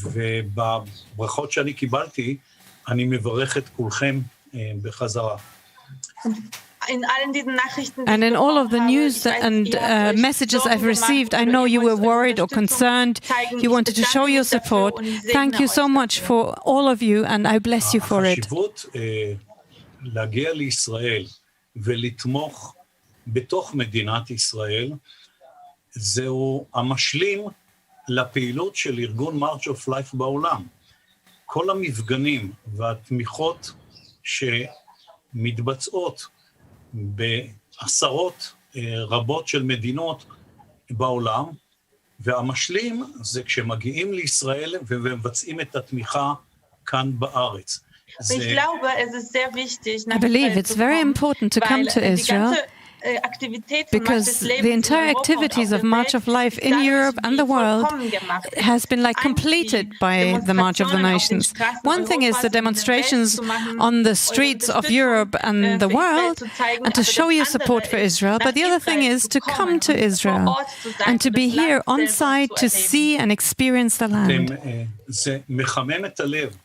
[SPEAKER 5] ובברכות שאני קיבלתי, אני מברך את כולכם בחזרה.
[SPEAKER 2] And in all of the news and messages I've received, I know you were worried or concerned. You wanted to show your support. Thank you so much for all of you, and I bless you for it.
[SPEAKER 5] החשיבות להגיע לישראל ולתמוך בתוך מדינת ישראל, זהו המשלים לפעילות של ארגון March of Life בעולם. כל המפגנים והתמיכות שמתבצעות בעשרות רבות של מדינות בעולם, והמשלים זה כשמגיעים לישראל ומבצעים את התמיכה כאן בארץ.
[SPEAKER 2] I believe it's very important to come to Israel because the entire activities of March of Life in Europe and the world has been like completed by the March of the Nations. One thing is the demonstrations on the streets of Europe and the world and to show your support for Israel, but the other thing is to come to Israel and to be here on site to see and experience the land.
[SPEAKER 5] זה מחמם את הלב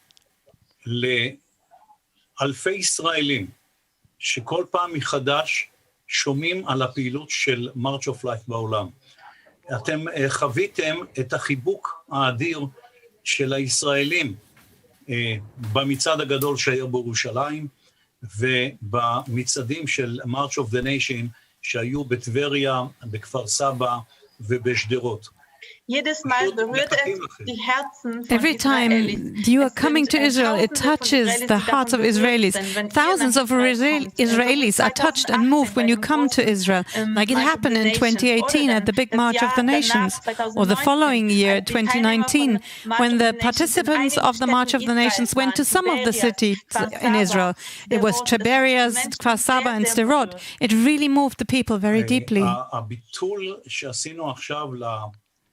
[SPEAKER 5] לאלפי ישראלים שכל פעם מחדש שומעים על הפעילות של March of Life בעולם. אתם חוויתם את החיבוק האדיר של הישראלים במצעד הגדול שהיה בירושלים, ובמצעדים של March of the Nation שהיו בטבריה, בכפר סבא ובשדרות.
[SPEAKER 6] Jedes Mal berührt es die Herzen von
[SPEAKER 2] Every time
[SPEAKER 6] Israelis.
[SPEAKER 2] you are
[SPEAKER 6] Es
[SPEAKER 2] coming
[SPEAKER 6] sind,
[SPEAKER 2] to Israel, it
[SPEAKER 6] Tausende von
[SPEAKER 2] touches
[SPEAKER 6] Israelis,
[SPEAKER 2] the
[SPEAKER 6] die
[SPEAKER 2] hearts of
[SPEAKER 6] davon berührt
[SPEAKER 2] Israelis.
[SPEAKER 6] sind, wenn ihr
[SPEAKER 2] Thousands
[SPEAKER 6] nach
[SPEAKER 2] of
[SPEAKER 6] Israel kommt.
[SPEAKER 2] Israelis are touched and moved when you come to Israel, like it happened in 2018 at the big March of the Nations, or the following year, 2019, when the participants of the March of the Nations went to some of the cities in Israel. It was Tiberias, Kfar Saba, and Sderot. It really moved the people very deeply.
[SPEAKER 5] הביטול שעשינו עכשיו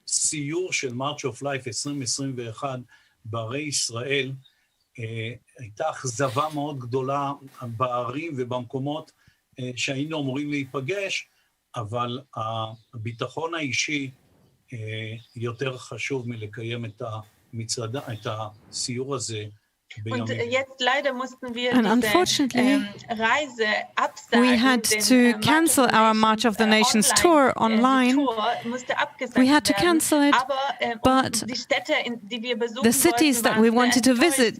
[SPEAKER 5] לסיור של March of Life 2021 בערי ישראל, הייתה אכזבה מאוד גדולה בערים ובמקומות שהיינו אמורים להיפגש, אבל הביטחון האישי יותר חשוב מלקיים את הסיור הזה.
[SPEAKER 6] Und jetzt leider mussten wir
[SPEAKER 2] And
[SPEAKER 6] diese
[SPEAKER 2] unfortunately,
[SPEAKER 6] Reise absagen.
[SPEAKER 2] we had to cancel our March of the Nations tour online. We had to cancel it, but the cities that we wanted to visit,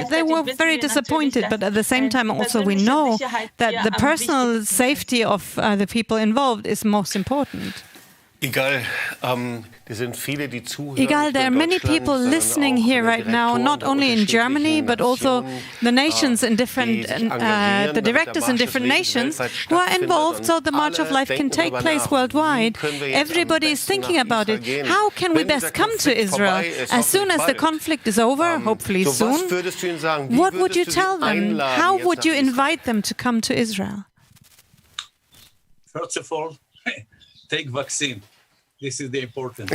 [SPEAKER 2] they were very disappointed. But at the same time, also we know that the personal safety of the people involved is most important.
[SPEAKER 3] Egal, there
[SPEAKER 2] are many people listening here right now, not only in Germany, but also the nations in different, the directors in different nations who are involved so the March of Life can take place worldwide. Everybody is thinking about it. How can we best come to Israel? As soon as the conflict is over, hopefully soon, what would you tell them? How would you invite them to come to Israel?
[SPEAKER 5] First of all, take vaccine. This is the important.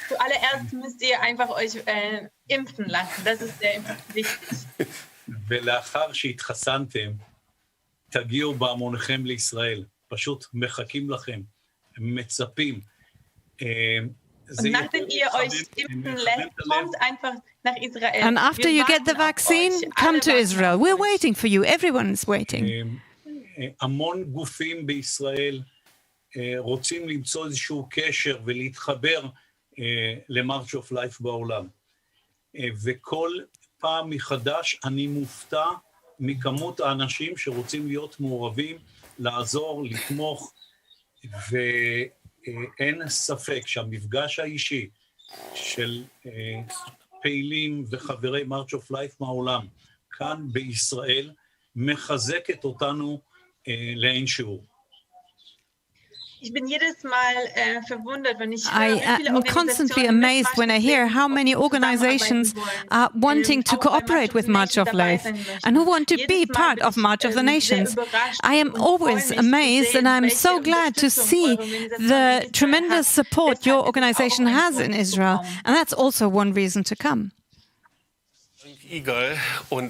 [SPEAKER 6] Zuallererst müsst ihr einfach euch impfen lassen. Das ist sehr wichtig.
[SPEAKER 5] ולאחר שהתחסנתם, תגיעו בהמוניכם לישראל. פשוט מחכים לכם, מצפים.
[SPEAKER 6] Und nachdem ihr euch impfen lässt, kommt einfach nach Israel.
[SPEAKER 2] And after you get the vaccine, come to Israel. We're waiting for you. Everyone is waiting.
[SPEAKER 5] המון גופים בישראל רוצים למצוא איזשהו קשר ולהתחבר למרץ' אוף לייף בעולם. וכל פעם מחדש אני מופתע מכמות האנשים שרוצים להיות מעורבים, לעזור, לתמוך, ואין ספק שהמפגש האישי של פעילים וחברי מרץ' אוף לייף מהעולם כאן בישראל מחזקת אותנו לאין שיעור.
[SPEAKER 2] I am constantly amazed when I hear how many organizations are wanting to cooperate with March of Life and who want to be part of March of the Nations. I am always amazed, and I'm so glad to see the tremendous support your organization has in Israel. And that's also one reason to come.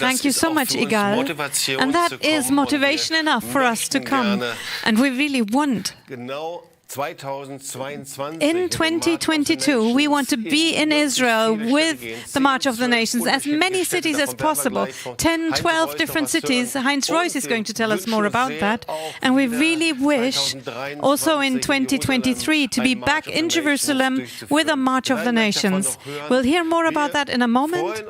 [SPEAKER 2] Thank you so much, Igal. And that is motivation enough for us to come. And we really want. In 2022, we want to be in Israel with the March of the Nations, as many cities as possible, 10, 12 different cities. Heinz is going to tell us more about that. And we really wish, also in 2023, to be back in Jerusalem with a March of the Nations. We'll hear more about that in a moment.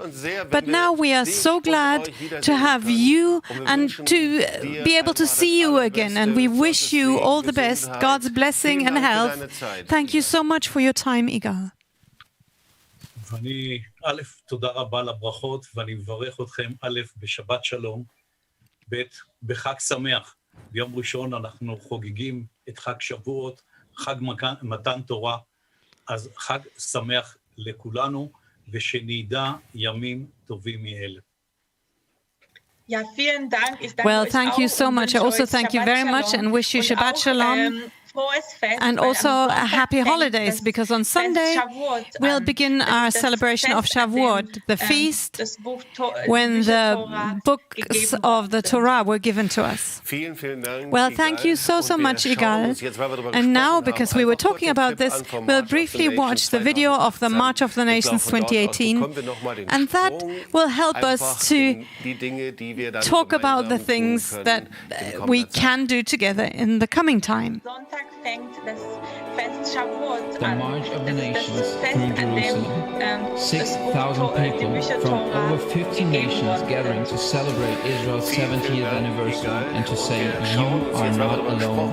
[SPEAKER 2] But now we are so glad to have you and to be able to see you again. And we wish you all the best, God's blessing and health. Thank you so much for your time, Igal.
[SPEAKER 5] ואני, א', תודה רבה לברכות, ואני מברך אתכם, א', בשבת שלום, ב', בחג שמח. ביום ראשון אנחנו חוגגים את חג שבועות, חג מתן תורה, אז חג שמח לכולנו, ושנדע ימים טובים מאלה.
[SPEAKER 2] Well, thank you so much. I also thank you very much and wish you Shabbat Shalom. And also happy holidays, because on Sunday we'll begin our celebration of Shavuot, the feast when the books of the Torah were given to us. Well, thank you so much, Igal. And now, because we were talking about this, we'll briefly watch the video of the March of the Nations 2018, and that will help us to talk about the things that we can do together in the coming time.
[SPEAKER 6] fängt das Fest Shavuot
[SPEAKER 7] The
[SPEAKER 6] an.
[SPEAKER 7] March of the
[SPEAKER 6] Das ist
[SPEAKER 7] Nations
[SPEAKER 6] das Fest,
[SPEAKER 7] through
[SPEAKER 6] an dem
[SPEAKER 7] Jerusalem.
[SPEAKER 6] das
[SPEAKER 7] 6,000
[SPEAKER 6] Buch, die
[SPEAKER 7] people
[SPEAKER 6] Bücher
[SPEAKER 7] from
[SPEAKER 6] Torah
[SPEAKER 7] over 50
[SPEAKER 6] gegeben
[SPEAKER 7] nations
[SPEAKER 6] worden
[SPEAKER 7] gathering
[SPEAKER 6] sind.
[SPEAKER 7] to celebrate Israel's 70th anniversary and to say, you are not alone.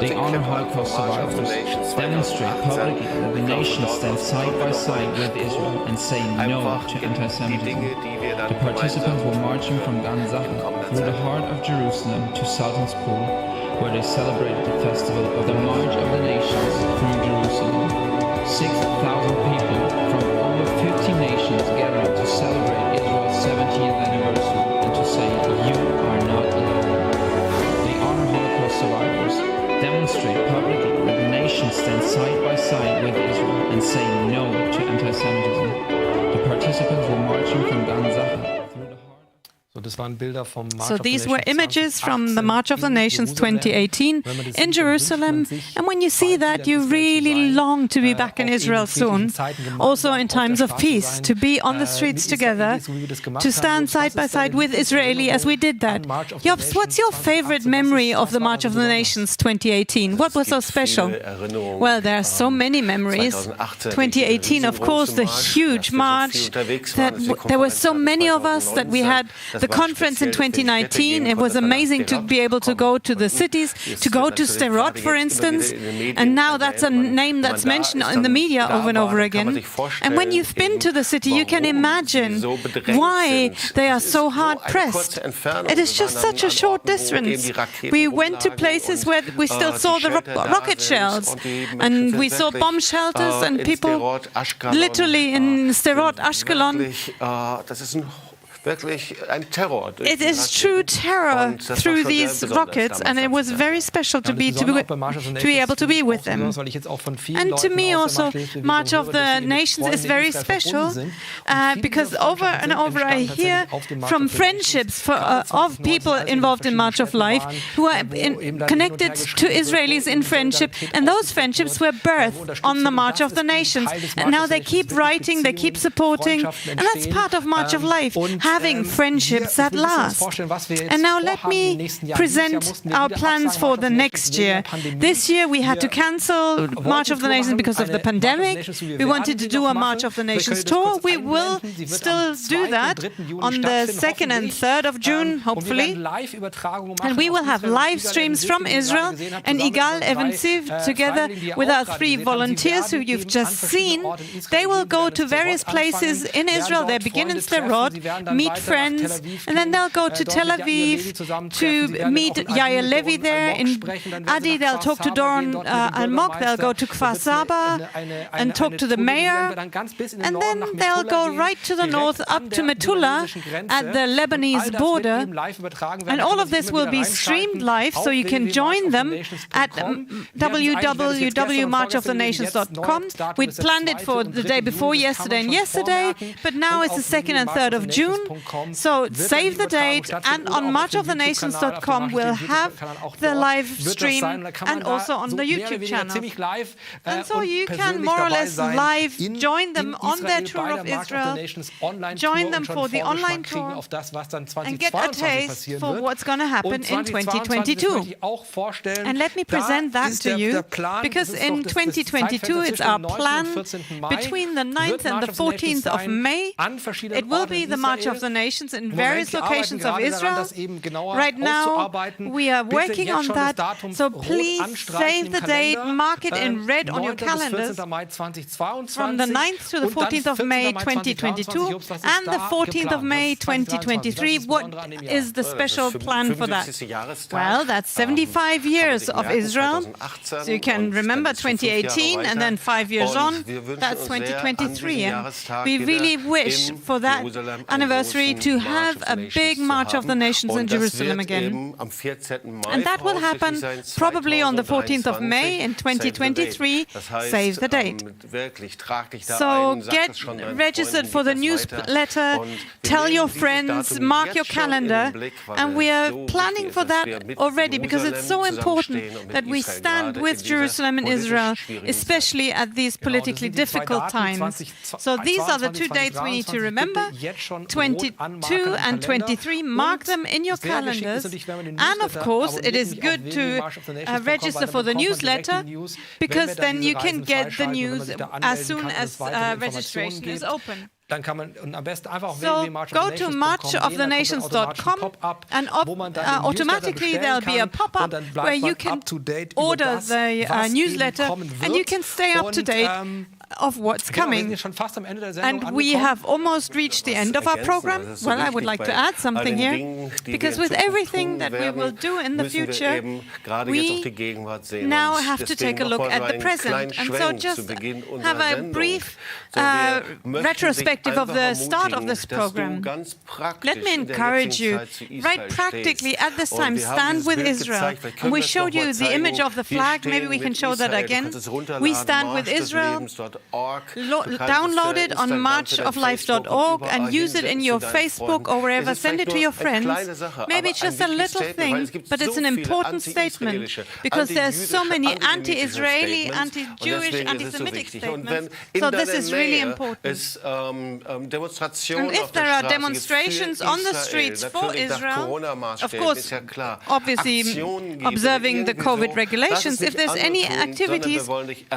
[SPEAKER 7] They honor Holocaust survivors, demonstrate publicly that the nation stands side by side with Israel and say no to anti-Semitism. The participants were marching from Gan Zacha through the heart of Jerusalem to Sultan's Pool, where they celebrated the festival of the March of the Nations through Jerusalem. 6,000 people from over 50 nations gathering to celebrate Israel's 70th anniversary and to say, you are not alone. They honor Holocaust survivors, demonstrate publicly that the nation stands side by side with Israel and say no to anti-Semitism. The participants were marching from Gan Zacha through the heart.
[SPEAKER 1] So, das waren Bilder vom March
[SPEAKER 2] So
[SPEAKER 1] of the
[SPEAKER 2] these were
[SPEAKER 1] Nations
[SPEAKER 2] images from the March of the
[SPEAKER 1] 2018
[SPEAKER 2] Nations
[SPEAKER 1] in Jerusalem.
[SPEAKER 2] 2018
[SPEAKER 1] Wenn man das
[SPEAKER 2] in
[SPEAKER 1] sieht, dann
[SPEAKER 2] Jerusalem.
[SPEAKER 1] wünscht man sich,
[SPEAKER 2] And when you see
[SPEAKER 1] bald
[SPEAKER 2] that,
[SPEAKER 1] wieder
[SPEAKER 2] you
[SPEAKER 1] in Israel zu
[SPEAKER 2] really
[SPEAKER 1] sein,
[SPEAKER 2] long to be back in
[SPEAKER 1] auch in
[SPEAKER 2] Israel
[SPEAKER 1] friedlichen
[SPEAKER 2] soon,
[SPEAKER 1] Zeiten gemeinsam
[SPEAKER 2] also in
[SPEAKER 1] auf der
[SPEAKER 2] times of
[SPEAKER 1] Straße
[SPEAKER 2] peace,
[SPEAKER 1] sein,
[SPEAKER 2] to be on the streets
[SPEAKER 1] mit
[SPEAKER 2] together,
[SPEAKER 1] Israelis, so wie wir das gemacht
[SPEAKER 2] to
[SPEAKER 1] haben.
[SPEAKER 2] stand
[SPEAKER 1] Jobst,
[SPEAKER 2] side by
[SPEAKER 1] was ist deine
[SPEAKER 2] side with Israeli as we did that.
[SPEAKER 1] An March of the
[SPEAKER 2] Jobst, what's your
[SPEAKER 1] Nations
[SPEAKER 2] favorite
[SPEAKER 1] 2018?
[SPEAKER 2] memory of
[SPEAKER 1] Was
[SPEAKER 2] the
[SPEAKER 1] war
[SPEAKER 2] March of the
[SPEAKER 1] besonders?
[SPEAKER 2] Nations 2018? What was so special? Well, there are so many memories. 2018, of course, the huge march. There were so many of us that we had the conference in 2019. It was amazing to be able to go to the cities, to go to Sderot, for instance. And now that's a name that's mentioned in the media over and over again. And when you've been to the city, you can imagine why they are so hard pressed. It is just such a short distance. We went to places where we still saw the rocket shells, and we saw bomb shelters and people literally in Sderot, Ashkelon. It is true terror through these rockets, and it was very special to be able to be with them. And to me also, March of the Nations is very special because over and over I hear from friendships of people involved in March of Life who are connected to Israelis in friendship, and those friendships were birthed on the March of the Nations. And now they keep writing, they keep supporting, and that's part of March of Life. Having friendships that last. And now let me present our plans for the next year. This year we had to cancel March of the Nations because of the pandemic. We wanted to do a March of the Nations tour. We will still do that on the 2nd and 3rd of June, hopefully. And we will have live streams from Israel and Igal Evensiv together with our 3 volunteers who you've just seen. They will go to various places in Israel. They begin in Sderot, meet friends, and then they'll go to Tel Aviv to meet Yair Levi there. In Adi, they'll talk to Doron Almog, they'll go to Kfar Saba and talk to the mayor, and then they'll go right to the north up to Metula at the Lebanese border, and all of this will be streamed live, so you can join them at www.marchofthenations.com. We'd planned it for the day before yesterday and yesterday, but now it's the 2nd and 3rd of June. So save the date, and on marchofthenations.com we'll have the live stream and also on the YouTube channel. And so you can more or less live join them on their tour of Israel, join them for the online tour, and get a taste for what's going to happen in 2022. And let me present that to you, because in 2022 it's our plan between the 9th and the 14th of May. It will be the March of the Nations in various locations of Israel. Right now, we are working on that, so please save the date, mark it in red on your calendars, from the 9th to the 14th of May 2022 and the 14th of May 2023. What is the special plan for that? Well, that's 75 years of Israel, so you can remember 2018 and then 5 years on, that's 2023. And we really wish for that anniversary to have a big March of the Nations in Jerusalem again. And that will happen probably on the 14th of May in 2023. Save the date. So get registered for the newsletter, tell your friends, mark your calendar, and we are planning for that already because it's so important that we stand with Jerusalem and Israel, especially at these politically difficult times. So these are the 2 dates we need to remember. 2018
[SPEAKER 1] Not anmarkern
[SPEAKER 2] 22
[SPEAKER 1] im
[SPEAKER 2] and
[SPEAKER 1] Kalender.
[SPEAKER 2] 23, mark
[SPEAKER 1] Und
[SPEAKER 2] them in your
[SPEAKER 1] sehr geschickt ist
[SPEAKER 2] calendars.
[SPEAKER 1] natürlich, wenn man den
[SPEAKER 2] And of
[SPEAKER 1] Newsletter
[SPEAKER 2] course, it
[SPEAKER 1] abonniert,
[SPEAKER 2] is
[SPEAKER 1] nämlich auf
[SPEAKER 2] good to
[SPEAKER 1] www.marchofthenations.com,
[SPEAKER 2] register
[SPEAKER 1] weil
[SPEAKER 2] for
[SPEAKER 1] dann
[SPEAKER 2] the
[SPEAKER 1] bekommt man direkt
[SPEAKER 2] newsletter,
[SPEAKER 1] die News,
[SPEAKER 2] because
[SPEAKER 1] wenn wir
[SPEAKER 2] then
[SPEAKER 1] diese
[SPEAKER 2] you can
[SPEAKER 1] Reisen
[SPEAKER 2] get the
[SPEAKER 1] freischalten und wenn man
[SPEAKER 2] news
[SPEAKER 1] sich da
[SPEAKER 2] as
[SPEAKER 1] anmelden
[SPEAKER 2] soon
[SPEAKER 1] kann und
[SPEAKER 2] as
[SPEAKER 1] es weitere
[SPEAKER 2] registration
[SPEAKER 1] Informationen
[SPEAKER 2] is
[SPEAKER 1] gibt.
[SPEAKER 2] open.
[SPEAKER 1] Dann kann man und am besten einfach auf
[SPEAKER 2] So go to marchofthenations.com and automatically there'll be a pop-up where you can order the newsletter and you can stay up to date of what's coming. And we have almost reached the end of our program. Well, I would like to add something here, because with everything that we will do in the future, we now have to take a look at the present. And so just have a brief retrospective of the start of this program. Let me encourage you, right practically at this time, stand with Israel. And we showed you the image of the flag. Maybe we can show that again. We stand with Israel. Download it on marchoflife.org and use it in your Facebook or wherever. Send it to your friends. Maybe it's just a little thing, but it's an important statement, because there's so many anti-Israeli, anti-Jewish, anti-Semitic statements. So this is really important. And if there are demonstrations on the streets for Israel, of course, obviously observing the COVID regulations, if there's any activities,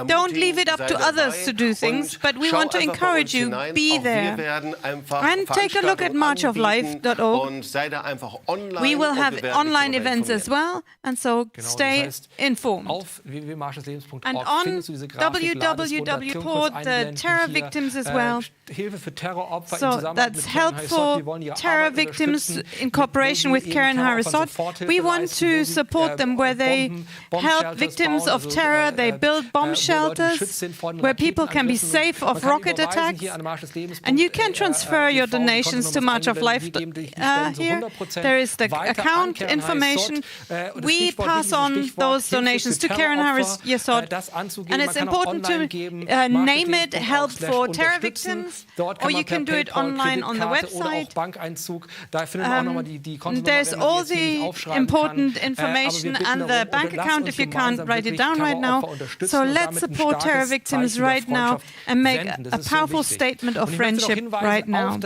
[SPEAKER 2] don't leave it up to others to do things, but we want to encourage you, be there. And take a look at marchoflife.org. We will have online events as well, and so stay informed. And on www, the terror victims as well. So that's help for terror victims in cooperation with Keren Hayesod. We want to support them where they help victims of terror. They build bomb shelters where people can be safe of rocket attacks. And you can transfer your donations to March of Life here. There is the account information. We pass on those donations to Keren Hayesod. And it's important to name it Help for Terror Victims, or you can do it online on the website. There's all the important information and the bank account if you can't write it down right now. So let's support terror victims right now and make a powerful statement of friendship right now.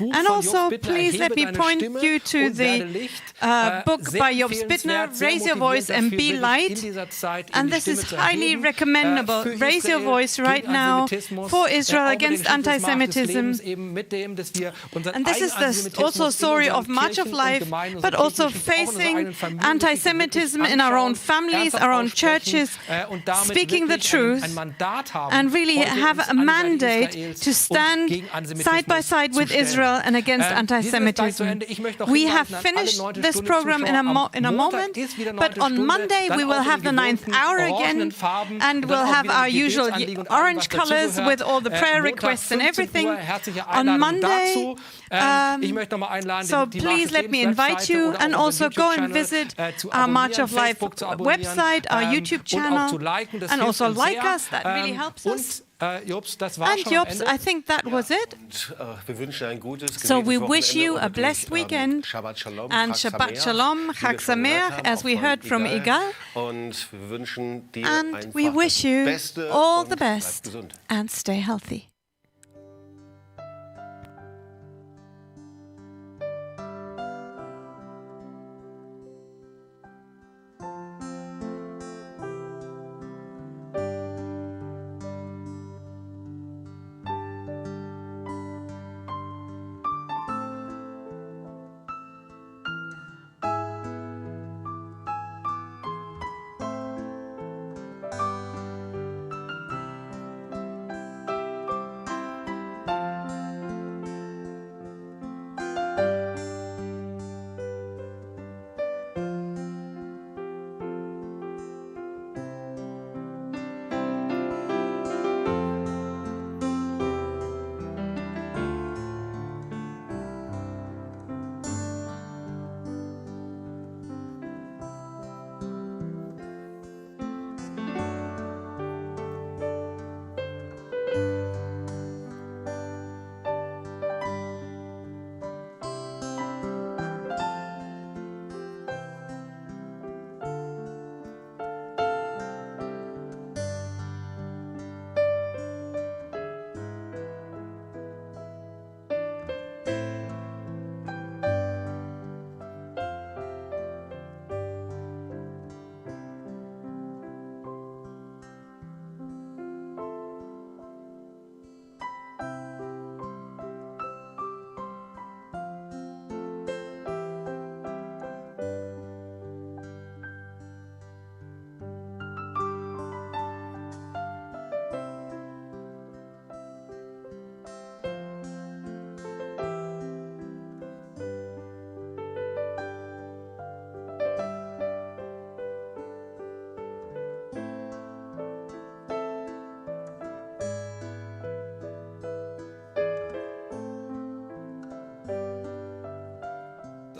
[SPEAKER 2] And also, please let me point you to the book by Jobst Bittner, Raise Your Voice and Be Light. And this is highly recommendable. Raise your voice right now for Israel against anti-Semitism. And this is also a story of March of Life, but also facing anti-Semitism in our own families, our own churches, speaking the truth, and really have a mandate to stand side by side with Israel and against anti-Semitism. We have finished this program in a moment, but on Monday we will have the 9th hour again, and we'll have our usual orange colors with all the prayer requests and everything on Monday. So please let me invite you, and also go and visit our March of Life website, our YouTube channel, and also like us. That really helps us. And Jobst, I think that was it. So we wish you a blessed weekend and Shabbat Shalom, Chag Sameach, as we heard from Igal. And we wish you all the best and stay healthy.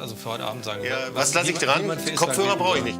[SPEAKER 1] also für heute Abend sagen?
[SPEAKER 3] Ja, was lasse ich dran? Kopfhörer brauche ich nicht.